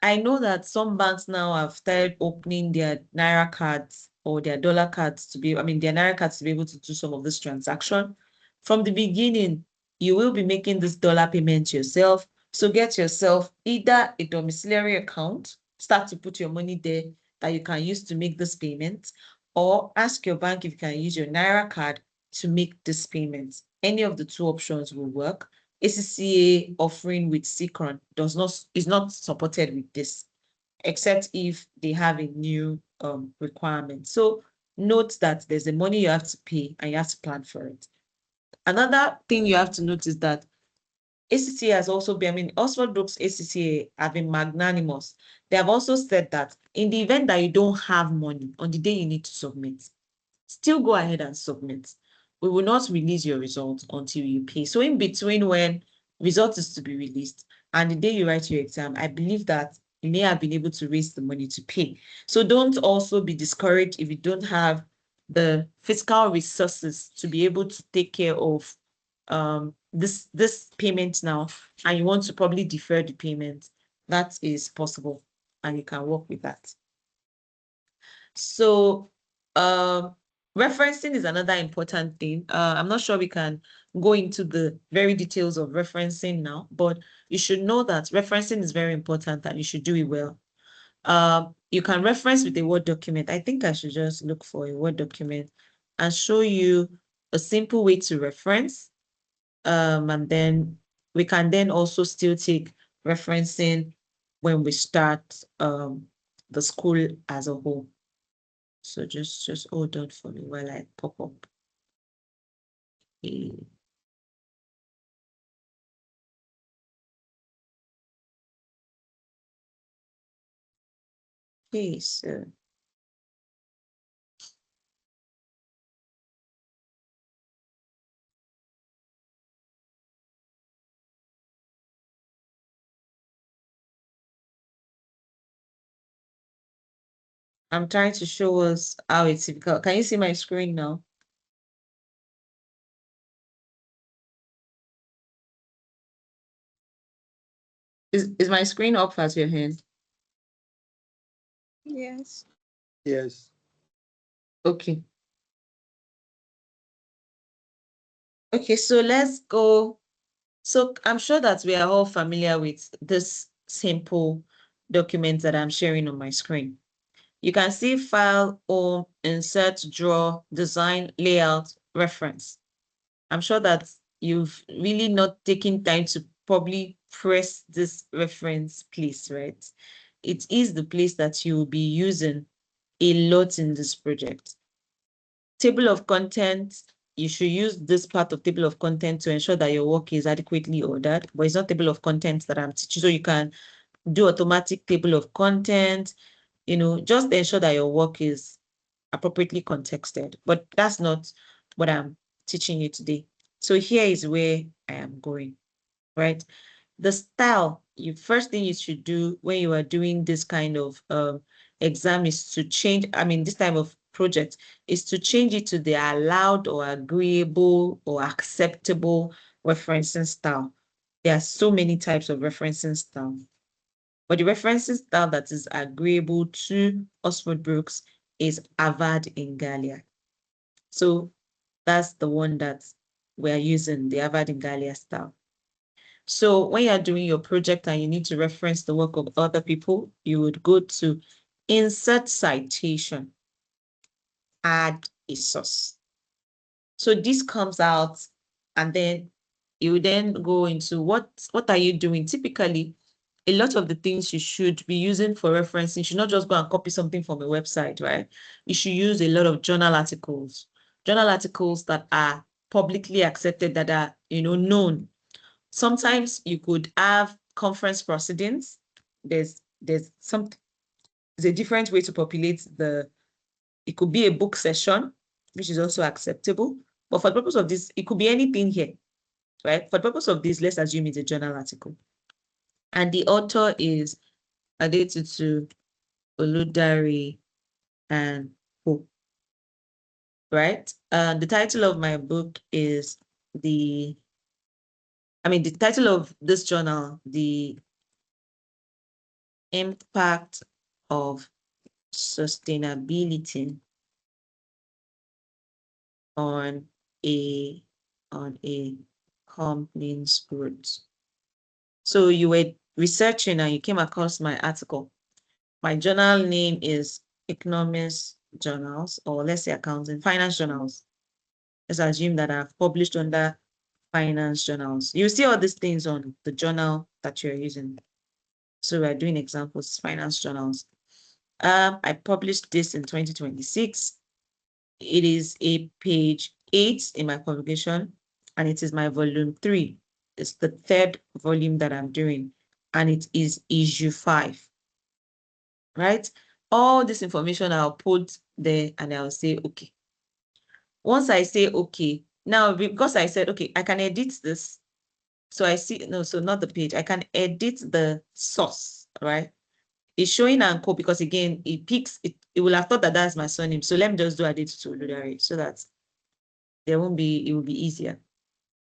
I know that some banks now have started opening their Naira cards or their dollar cards their Naira cards to be able to do some of this transaction. From the beginning, you will be making this dollar payment yourself. So get yourself either a domiciliary account, start to put your money there that you can use to make this payment, or ask your bank if you can use your Naira card to make this payment. Any of the two options will work. ACCA offering with Sikron is not supported with this, except if they have a new requirement. So note that there's the money you have to pay and you have to plan for it. Another thing you have to note is that ACCA has also been, Oxford Brookes ACCA have been magnanimous. They have also said that in the event that you don't have money on the day you need to submit, still go ahead and submit. We will not release your results until you pay. So in between when result is to be released and the day you write your exam, I believe that you may have been able to raise the money to pay. So don't also be discouraged if you don't have the fiscal resources to be able to take care of this payment now, and you want to probably defer the payment. That is possible, and you can work with that. So referencing is another important thing. I'm not sure we can go into the very details of referencing now, but you should know that referencing is very important and you should do it well. You can reference with a Word document. I think I should just look for a Word document and show you a simple way to reference. And then we can then also still take referencing when we start the school as a whole. So just hold on for me while I pop up. Okay. Okay, so I'm trying to show us how it's typical. Can you see my screen now? Is my screen up at your hand? Yes. Yes. Okay. Okay, so let's go. So I'm sure that we are all familiar with this simple document that I'm sharing on my screen. You can see file, home, insert, draw, design, layout, reference. I'm sure that you've really not taken time to probably press this reference place, right? It is the place that you will be using a lot in this project. Table of contents, you should use this part of table of content to ensure that your work is adequately ordered, but it's not table of contents that I'm teaching. So you can do automatic table of content, just ensure that your work is appropriately contexted, but that's not what I'm teaching you today. So here is where I am going, right? The style, first thing you should do when you are doing this kind of exam is to change, this type of project is to change it to the allowed or agreeable or acceptable referencing style. There are so many types of referencing style, but the referencing style that is agreeable to Oxford Brookes is Harvard-Ingallia. So that's the one that we're using, the Harvard-Ingallia style. So when you're doing your project and you need to reference the work of other people, you would go to Insert Citation, Add a Source. So this comes out, and then you then go into what are you doing? Typically, a lot of the things you should be using for referencing, you should not just go and copy something from a website, right? You should use a lot of journal articles that are publicly accepted, that are, known. Sometimes you could have conference proceedings. There's a different way to populate it could be a book session, which is also acceptable. But for the purpose of this, it could be anything here, right? For the purpose of this, let's assume it's a journal article. And the author is, 'Adetutu, Oludare, and Pope.' right? The title of my book is the title of this journal, The Impact of Sustainability on a company's growth. So you were researching and you came across my article. My journal name is Economics Journals, or let's say Accounting, Finance Journals. Let's assume that I've published under Finance Journals. You see all these things on the journal that you're using. So we're doing examples, Finance Journals. I published this in 2026. It is a page 8 in my publication, and it is my volume 3. It's the 3rd volume that I'm doing, and it is issue 5. Right? All this information I'll put there and I'll say, okay. Once I say, okay, now because I said, okay, I can edit this. So I see, no, so not the page. I can edit the source, right? It's showing Anko because again, it picks, it will have thought that that's my surname. So let me just do Adetutu Oludare so that there won't be, it will be easier.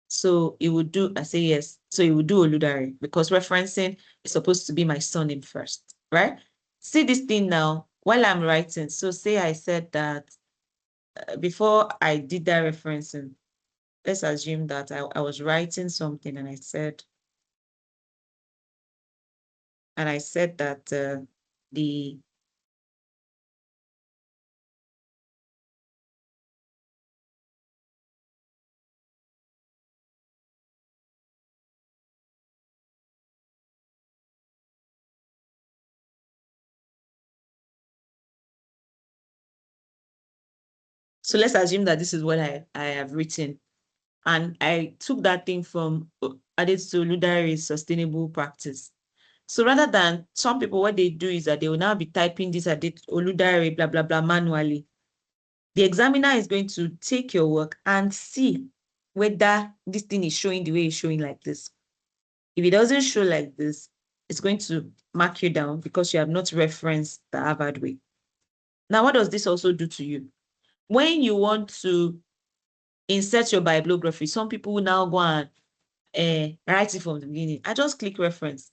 So it would do, I say yes. So it would do Oludare because referencing is supposed to be my surname first, right? See this thing now while I'm writing. So say I said that before I did that referencing, let's assume that I was writing something and I said that the so let's assume that this is what I have written. And I took that thing from Adetutu Oludare's sustainable practice. So rather than some people, what they do is that they will now be typing this Adetutu Oludare, blah, blah, blah, manually. The examiner is going to take your work and see whether this thing is showing the way it's showing like this. If it doesn't show like this, it's going to mark you down because you have not referenced the Harvard way. Now, what does this also do to you? When you want to insert your bibliography, some people will now go and write it from the beginning. I just click reference.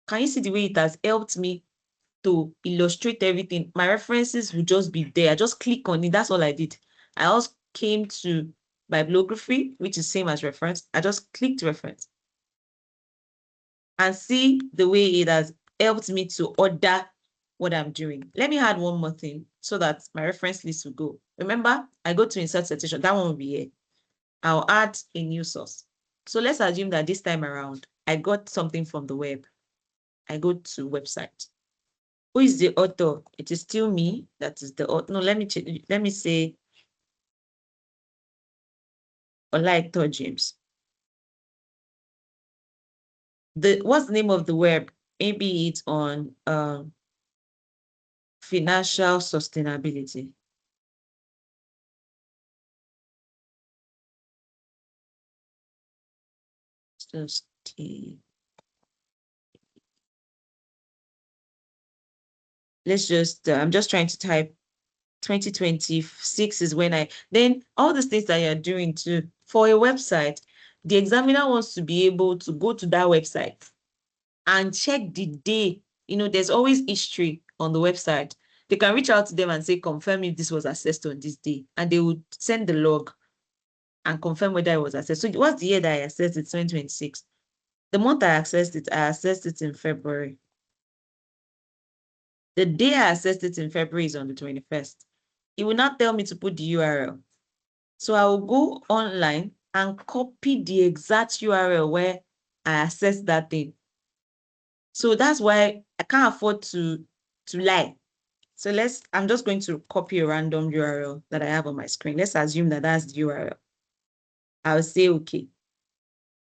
Can you see the way it has helped me to illustrate everything? My references will just be there. I just click on it. That's all I did. I also came to bibliography, which is same as reference. I just clicked reference and see the way it has helped me to order what I'm doing. Let me add one more thing so that my reference list will go. Remember, I go to insert citation. That one will be here. I'll add a new source. So let's assume that this time around, I got something from the web. I go to website. Who is the author? It is still me. That is the author. No, let me say Olaito James. What's the name of the web? Maybe it's on financial sustainability. Let's just, I'm just trying to type 2026 is when then all these things that you're doing too, for a website, the examiner wants to be able to go to that website and check the day. There's always history on the website. They can reach out to them and say, confirm if this was accessed on this day. And they would send the log and confirm whether it was accessed. So what's the year that I accessed it? 2026. The month I accessed it in February. The day I accessed it in February is on the 21st. It will not tell me to put the URL. So I will go online and copy the exact URL where I accessed that thing. So that's why I can't afford to lie. So I'm just going to copy a random URL that I have on my screen. Let's assume that that's the URL. I'll say, okay,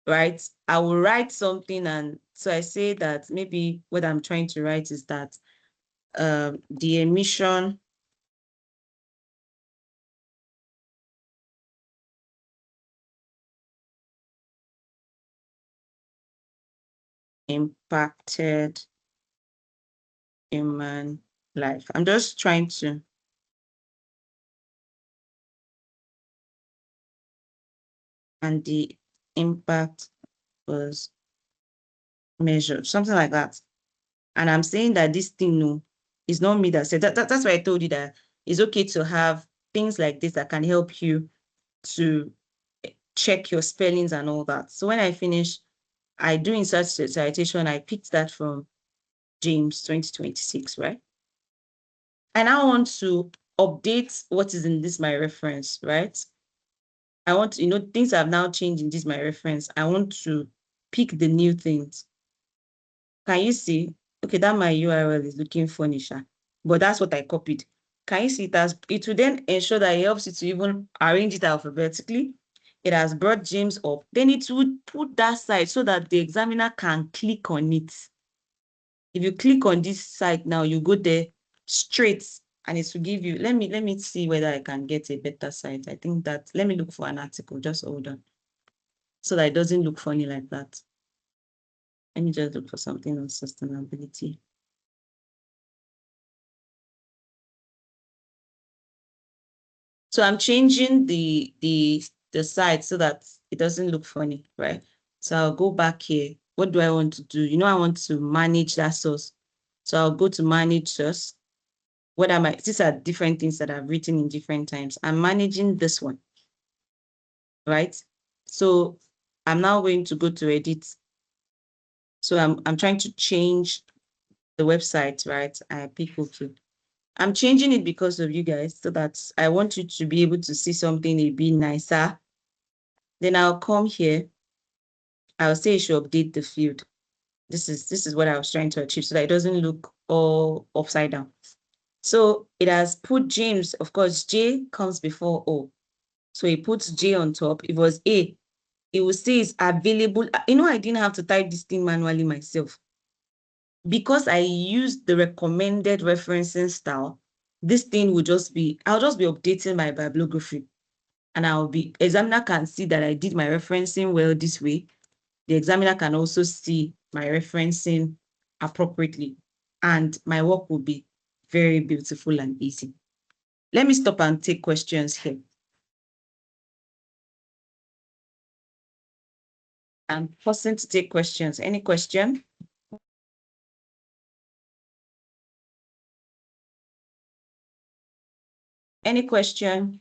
right? I will write something. And so I say that maybe what I'm trying to write is that the emission impacted human life. I'm just trying to and the impact was measured, something like that. And I'm saying that this thing, no, it's not me that said that. That's why I told you that it's okay to have things like this that can help you to check your spellings and all that. So when I finish, I do insert citation. I picked that from James 2026, right? And I want to update what is in this my reference, right? I want to, things have now changed in this my reference. I want to pick the new things. Can you see? Okay, that my URL is looking funny, Sha, but that's what I copied. Can you see it will then ensure that it helps you to even arrange it alphabetically. It has brought James up. Then it would put that site so that the examiner can click on it. If you click on this site now, you go there straight and it will give you, let me see whether I can get a better site. I think that, let me look for an article, just hold on. So that it doesn't look funny like that. Let me just look for something on sustainability. So I'm changing the site so that it doesn't look funny, right? So I'll go back here. What do I want to do? I want to manage that source. So I'll go to manage source. What am I? These are different things that I've written in different times. I'm managing this one, right? So I'm now going to go to edit. So I'm trying to change the website, right? I pick OK. I'm changing it because of you guys, so that I want you to be able to see something a bit nicer. Then I'll come here. I'll say it should update the field. This is what I was trying to achieve, so that it doesn't look all upside down. So it has put James, of course, J comes before O. So it puts J on top. If it was A, it will say it's available. I didn't have to type this thing manually myself. Because I used the recommended referencing style, this thing will just be, I'll just be updating my bibliography. And examiner can see that I did my referencing well this way. The examiner can also see my referencing appropriately. And my work will be very beautiful and easy. Let me stop and take questions here. I'm pausing to take questions. Any question? Any question?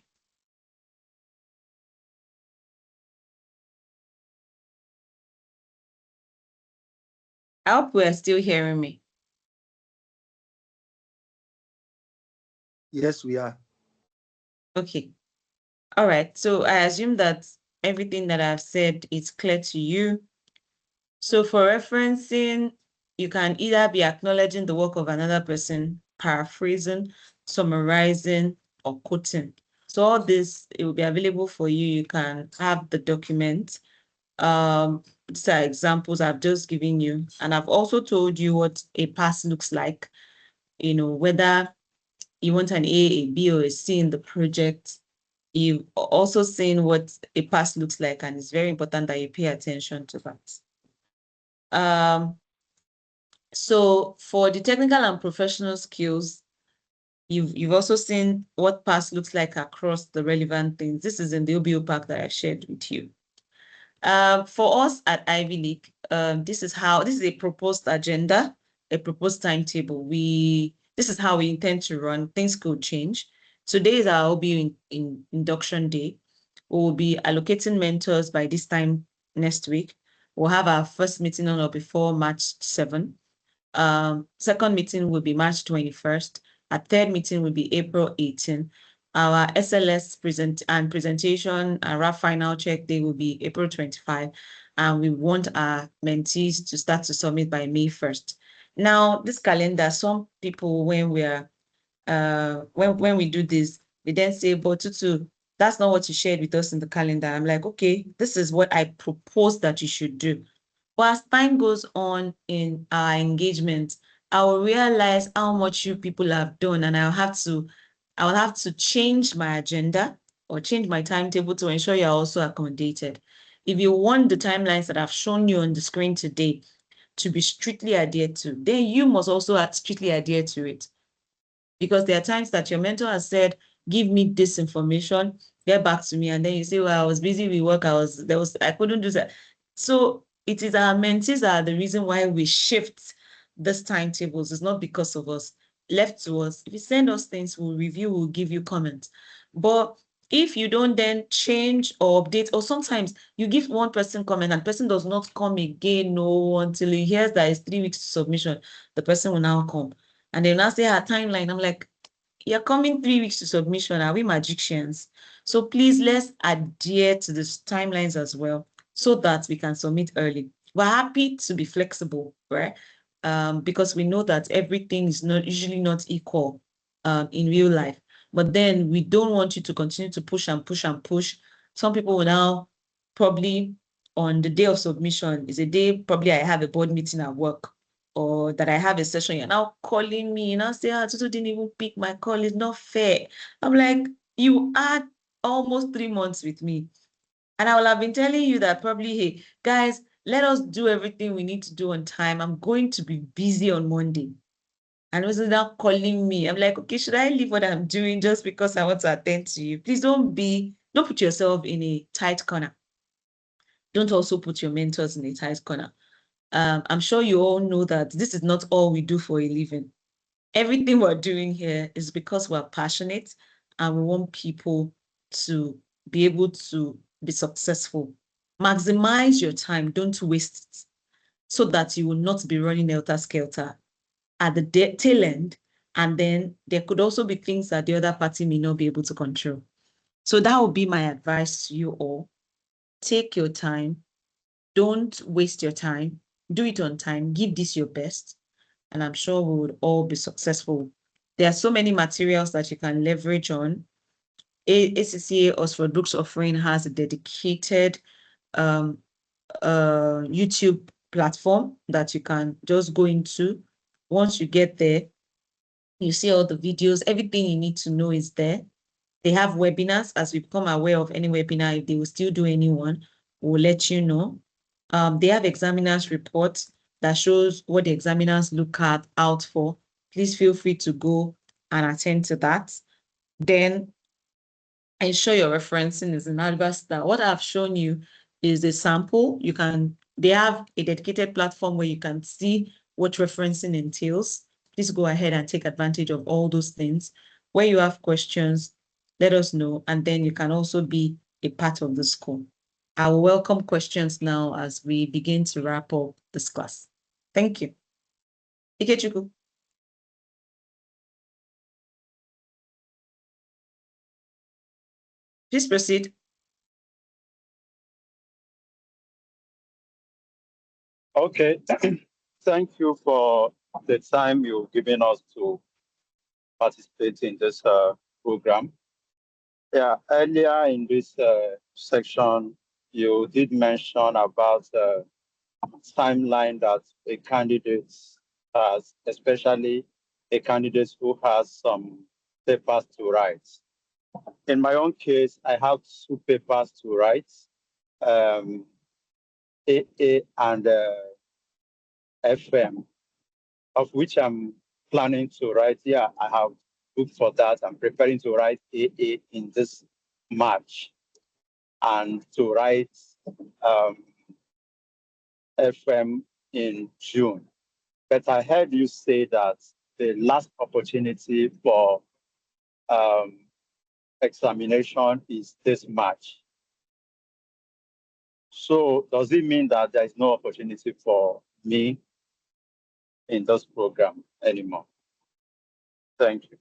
I hope we're still hearing me. Yes, we are. Okay. All right. So I assume that everything that I've said is clear to you. So for referencing, you can either be acknowledging the work of another person, paraphrasing, summarizing, or quoting. So all this, it will be available for you. You can have the document. These are examples I've just given you. And I've also told you what a pass looks like, whether you want an A, a B, or a C in the project. You've also seen what a pass looks like, and it's very important that you pay attention to that. So for the technical and professional skills, you've also seen what pass looks like across the relevant things. This is in the OBO pack that I shared with you. For us at Ivy League, this is a proposed agenda, a proposed timetable. This is how we intend to run. Things could change. Today is our OBU induction day. We will be allocating mentors by this time next week. We'll have our first meeting on or before March 7. Second meeting will be March 21st. Our third meeting will be April 18. Our SLS presentation and RAP final check day will be April 25. And we want our mentees to start to submit by May 1st. Now, this calendar, some people, when we do this, they then say, but Tutu, that's not what you shared with us in the calendar. I'm like, okay, this is what I propose that you should do. But as time goes on in our engagement, I will realize how much you people have done, and I will have to change my agenda or change my timetable to ensure you're also accommodated. If you want the timelines that I've shown you on the screen today to be strictly adhered to, then you must also strictly adhere to it. Because there are times that your mentor has said, give me this information. get back to me, and then you say, well, I was busy with work, I couldn't do that. So it is our mentees are the reason why we shift this timetables. It's not because of us. Left to us. If you send us things, we'll review, we'll give you comments. But if you don't then change or update, or sometimes you give one person comment and person does not come again, no, until he hears that it's 3 weeks to submission, the person will now come. And they'll now say, our timeline. I'm like, you're coming 3 weeks to submission. Are we magicians? So please, let's adhere to the timelines as well, so that we can submit early. We're happy to be flexible, right? Because we know that everything is usually not equal in real life. But then we don't want you to continue to push and push and push. Some people will now probably on the day of submission is a day probably I have a board meeting at work, or that I have a session. You're now calling me and I say, Tutu didn't even pick my call. It's not fair. I'm like, you are almost 3 months with me. And I will have been telling you that probably, hey, guys, let us do everything we need to do on time. I'm going to be busy on Monday. And also now calling me. I'm like, okay, should I leave what I'm doing just because I want to attend to you? Please don't put yourself in a tight corner. Don't also put your mentors in a tight corner. I'm sure you all know that this is not all we do for a living. Everything we're doing here is because we're passionate and we want people to be able to be successful. Maximize your time, don't waste it, so that you will not be running helter-skelter at the tail end. And then there could also be things that the other party may not be able to control. So that would be my advice to you all. Take your time. Don't waste your time. Do it on time. Give this your best. And I'm sure we would all be successful. There are so many materials that you can leverage on. ACCA Oxford Brookes Offering has a dedicated YouTube platform that you can just go into. Once you get there, you see all the videos, everything you need to know is there. They have webinars. As we become aware of any webinar, if they will still do anyone, we'll let you know. They have examiners reports that shows what the examiners look out for. Please feel free to go and attend to that. Then ensure your referencing is in adverse. What I've shown you is a sample. They have a dedicated platform where you can see what referencing entails. Please go ahead and take advantage of all those things. Where you have questions, let us know, and then you can also be a part of the school. I will welcome questions now as we begin to wrap up this class. Thank you. Ikechukwu. Please proceed. Okay. Thank you for the time you've given us to participate in this program. Yeah, earlier in this section, you did mention about the timeline that a candidate has, especially a candidate who has some papers to write. In my own case, I have 2 papers to write, AA and FM, of which I'm planning to write. Yeah, I have booked for that. I'm preparing to write AA in this March and to write FM in June. But I heard you say that the last opportunity for examination is this March. So does it mean that there is no opportunity for me in this program anymore? Thank you.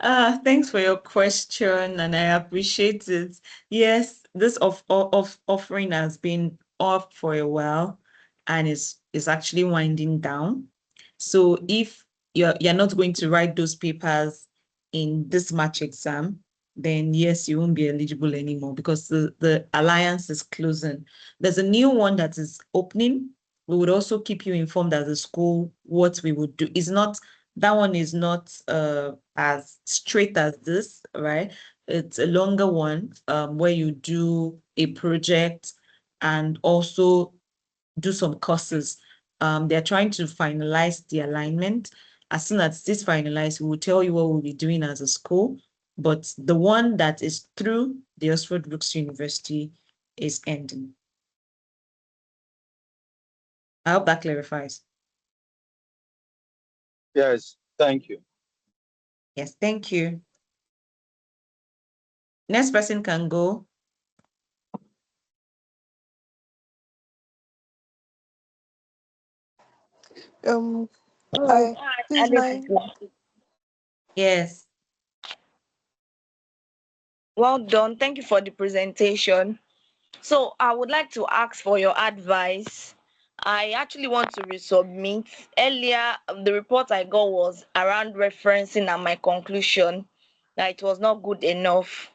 Thanks for your question, and I appreciate it. Yes, this offering has been off for a while and is actually winding down. So if you're not going to write those papers in this March exam, then yes, you won't be eligible anymore because the alliance is closing. There's a new one that is opening. We would also keep you informed as a school what we would do. That one is not as straight as this, right? It's a longer one where you do a project and also do some courses. They're trying to finalize the alignment. As soon as this finalized, we will tell you what we'll be doing as a school. but the one that is through the Oxford Brookes University is ending. I hope that clarifies. Yes, thank you. Yes, thank you. Next person can go. Hi, please, Yes. Well done. Thank you for the presentation. So I would like to ask for your advice. I actually want to resubmit. Earlier, the report I got was around referencing and my conclusion that it was not good enough.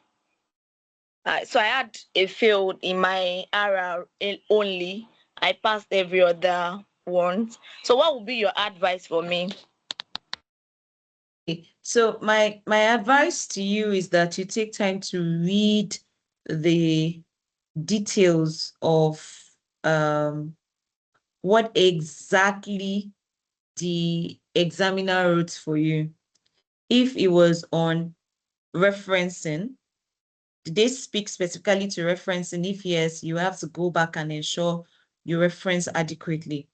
So I had a failed in my RR only. I passed every other one. So what would be your advice for me? So my advice to you is that you take time to read the details of what exactly the examiner wrote for you. If it was on referencing, did they speak specifically to referencing? If yes, you have to go back and ensure you reference adequately.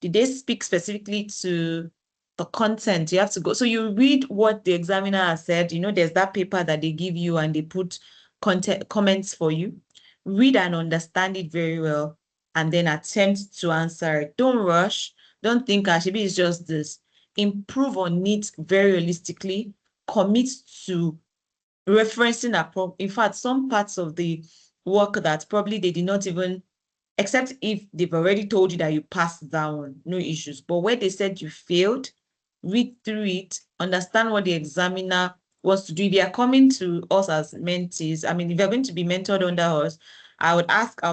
Did they speak specifically to the content? You have to go. So you read what the examiner has said. You know, there's that paper that they give you and they put comments for you. Read and understand it very well, and then attempt to answer it. Don't rush. Don't think, maybe it's just this. Improve on it very realistically. Commit to referencing. In fact, some parts of the work that probably they did not even, except if they've already told you that you passed that one, no issues. But where they said you failed, read through it, understand what the examiner wants to do. If you are coming to us as mentees, I mean, if you're going to be mentored under us, I'll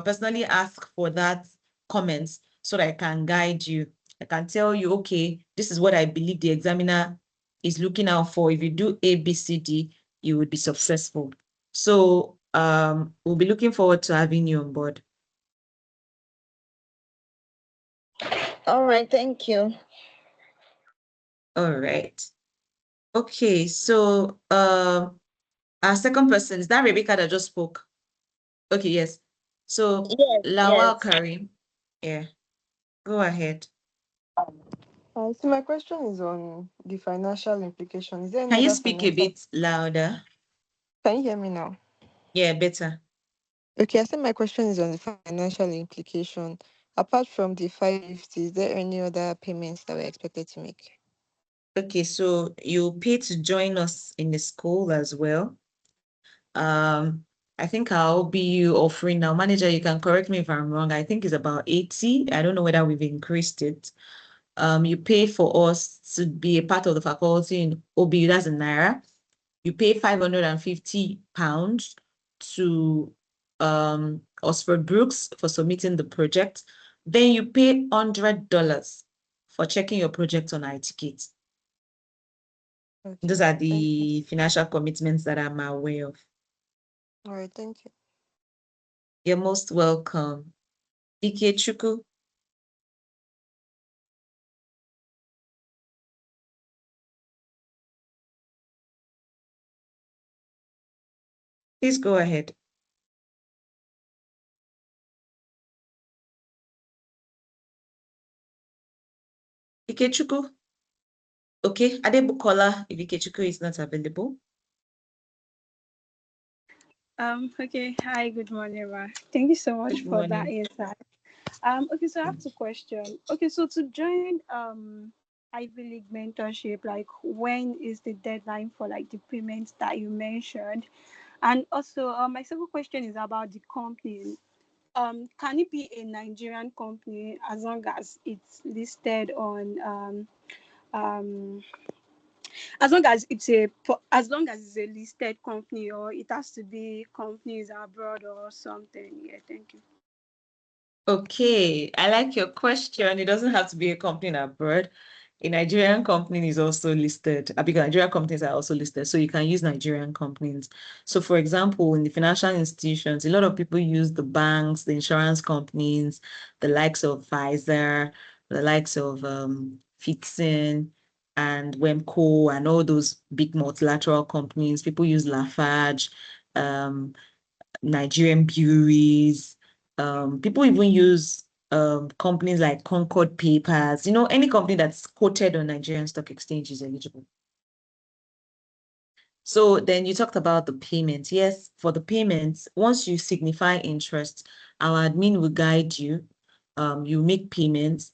personally ask for that comments so that I can guide you. I can tell you, okay, this is what I believe the examiner is looking out for. If you do A, B, C, D, you would be successful. So we'll be looking forward to having you on board. All right, thank you. All right. Okay, so our second person, is that Rebecca that just spoke? Okay, yes. So Yes, Lawal yes. Karim, yeah, go ahead. So my question is on the financial implication. Is there any Can you other speak a financial? bit louder? Can you hear me now? Yeah, better. Okay, I said my question is on the financial implication. Apart from the 550, is there any other payments that we're expected to make? Okay, so you pay to join us in the school as well. I think I'll be offering now. Manager, you can correct me if I'm wrong. I think it's about 80. I don't know whether we've increased it. You pay for us to be a part of the faculty in OBU, that's in Naira. You pay £550 to Oxford Brookes for submitting the project. Then you pay $100 for checking your project on iTicket. Okay, Those are thank you. the financial commitments that I'm aware of. All right, thank you. You're most welcome. Ikechukwu. Please go ahead. Ikechukwu. Okay, Adebukola, if Ikechukwu is not available. Okay. Hi, good morning, Ma. Thank you so much Good for that morning. insight. Okay, so I have two questions. Okay, so to join Ivy League mentorship, like when is the deadline for like the payments that you mentioned? And also my second question is about the company. Can it be a Nigerian company as long as it's listed on as long as it's a listed company, or it has to be companies abroad or something? Yeah, thank you. Okay, I like your question. It doesn't have to be a company abroad. A Nigerian company is also listed. Because Nigerian companies are also listed, so you can use Nigerian companies. So, for example, in the financial institutions, a lot of people use the banks, the insurance companies, the likes of Pfizer, the likes of Fixin, and Wemco and all those big multilateral companies. People use Lafarge, Nigerian breweries. People even use companies like Concord Papers. Any company that's quoted on Nigerian Stock Exchange is eligible. So then you talked about the payments. Yes, for the payments, once you signify interest, our admin will guide you. You make payments.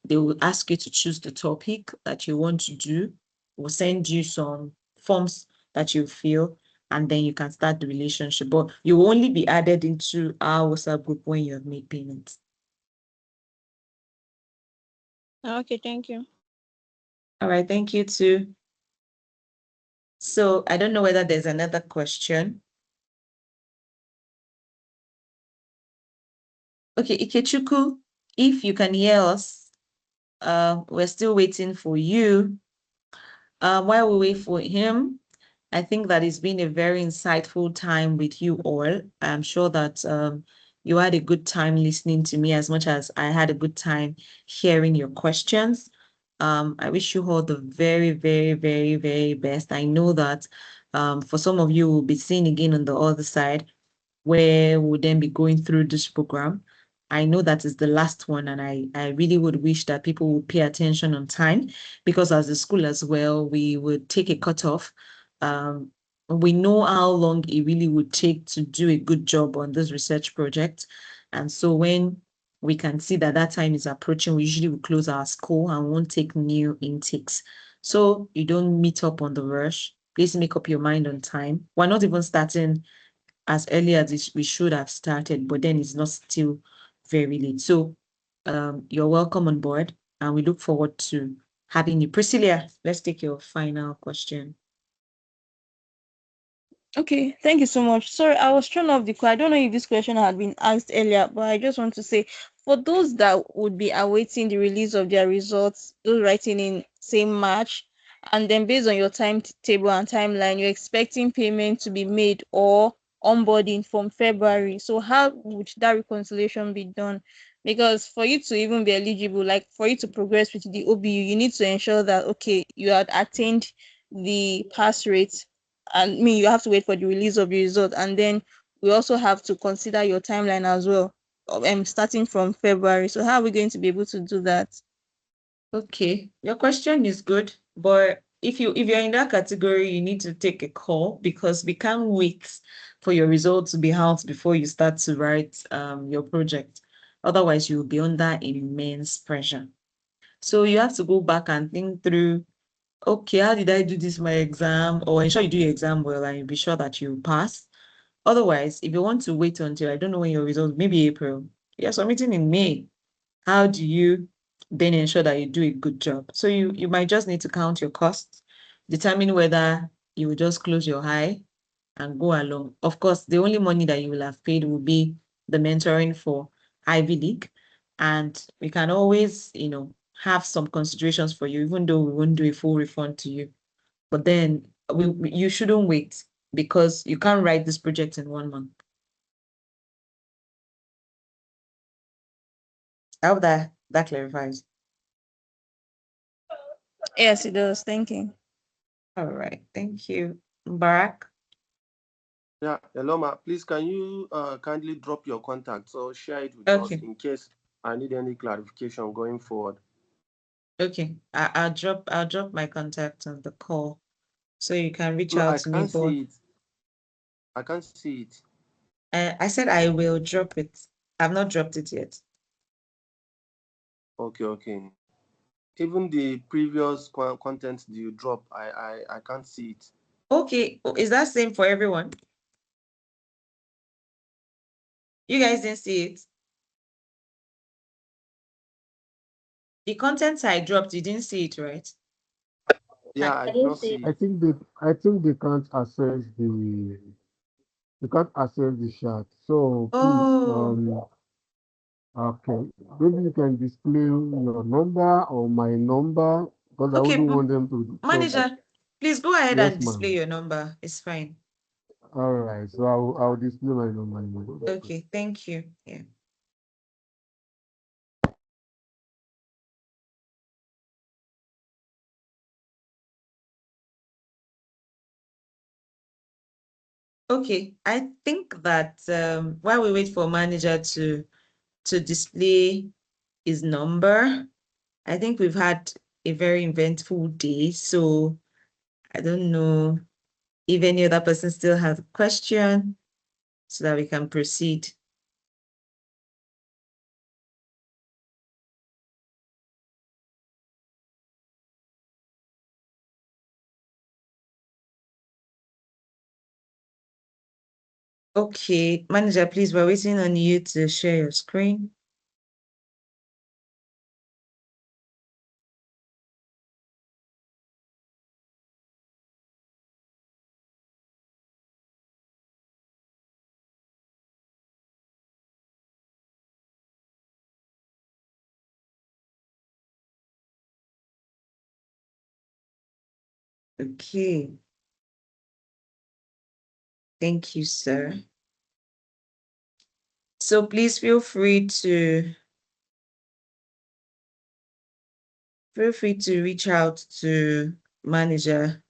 They will ask you to choose the topic that you want to do. We'll send you some forms that you fill, and then you can start the relationship. But you will only be added into our WhatsApp group when you have made payments. Okay, thank you. All right, thank you too. So I don't know whether there's another question. Okay, Ikechukwu, if you can hear us, we're still waiting for you. While we wait for him, I think that it's been a very insightful time with you all. I'm sure that you had a good time listening to me as much as I had a good time hearing your questions. I wish you all the very, very, very, very best. I know that for some of you, we'll be seeing again on the other side where we'll then be going through this program. I know that is the last one, and I really would wish that people would pay attention on time, because as a school as well, we would take a cutoff. We know how long it really would take to do a good job on this research project. And so when we can see that that time is approaching, we usually will close our school and won't take new intakes. So you don't meet up on the rush. Please make up your mind on time. We're not even starting as early as we should have started, but then it's not still very late. So you're welcome on board, and we look forward to having you. Priscilla, let's take your final question. Okay, thank you so much. Sorry, I was thrown off the call. I don't know if this question had been asked earlier, but I just want to say, for those that would be awaiting the release of their results, those writing in same March, and then based on your timetable and timeline, you're expecting payment to be made or onboarding from February. So how would that reconciliation be done? Because for you to even be eligible, like for you to progress with the OBU, you need to ensure that, okay, you had attained the pass rate. I mean, you have to wait for the release of the result, and then we also have to consider your timeline as well, starting from February. So how are we going to be able to do that? Okay, your question is good, but if you're in that category, you need to take a call, because we can't wait for your results to be out before you start to write your project. Otherwise, you'll be under immense pressure. So you have to go back and think through, okay, how did I do this my exam? Or ensure you do your exam well and you'll be sure that you pass. Otherwise, if you want to wait until, I don't know when your results, maybe April, you're submitting in May, how do you then ensure that you do a good job? So you might just need to count your costs, determine whether you will just close your eye and go along. Of course, the only money that you will have paid will be the mentoring for Ivy League. And we can always, have some considerations for you, even though we won't do a full refund to you. But then you shouldn't wait, because you can't write this project in 1 month. I hope that clarifies. Yes, it does. Thank you. All right, thank you. Barak? Yeah, Eloma, please can you kindly drop your contact or share it with us Okay. in case I need any clarification going forward. Okay, I'll drop my contact on the call, so you can reach No, out I to me. can't see it. I can't see it. I said I will drop it. I've not dropped it yet. Okay. Even the previous content you drop, I can't see it. Okay, is that same for everyone? You guys didn't see it? The contents I dropped, you didn't see it, right? Yeah, I did not see it. I think they can't access the chat. So please, Oh, okay, maybe you can display your number or my number, because I okay, wouldn't want them to disturb. manager, please go ahead Yes, and display ma'am. your number. It's fine. All right, so I'll display my number. Okay, thank you. Yeah. Okay, I think that while we wait for manager to display his number, I think we've had a very eventful day. So I don't know if any other person still has a question so that we can proceed. Okay, manager, please, we're waiting on you to share your screen. Okay. Thank you, sir. So please feel free to reach out to manager.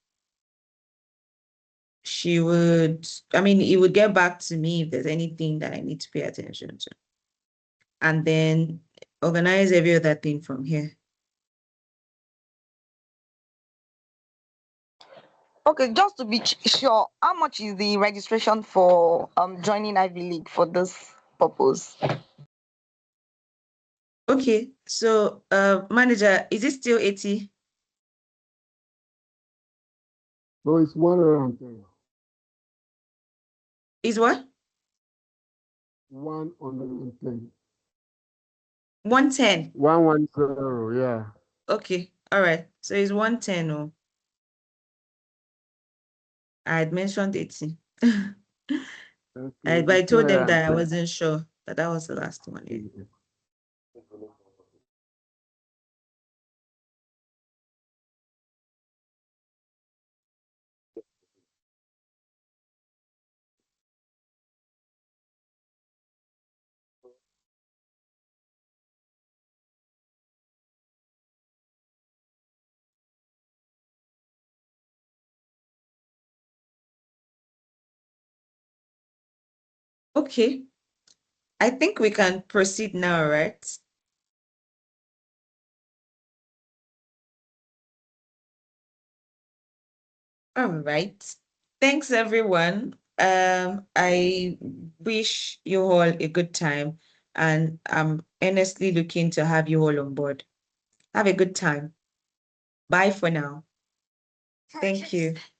He would get back to me if there's anything that I need to pay attention to. And then organize every other thing from here. Okay, just to be sure, how much is the registration for joining Ivy League for this purpose? Okay, so manager, is it still 80? No, it's 110. Is what? 110. 110. 110, yeah. Okay, all right. So it's 110. Oh, I had mentioned 80. But I told them that I wasn't sure that was the last one. Yeah. Okay, I think we can proceed now, right? All right. Thanks, everyone. I wish you all a good time, and I'm earnestly looking to have you all on board. Have a good time. Bye for now. Thank you.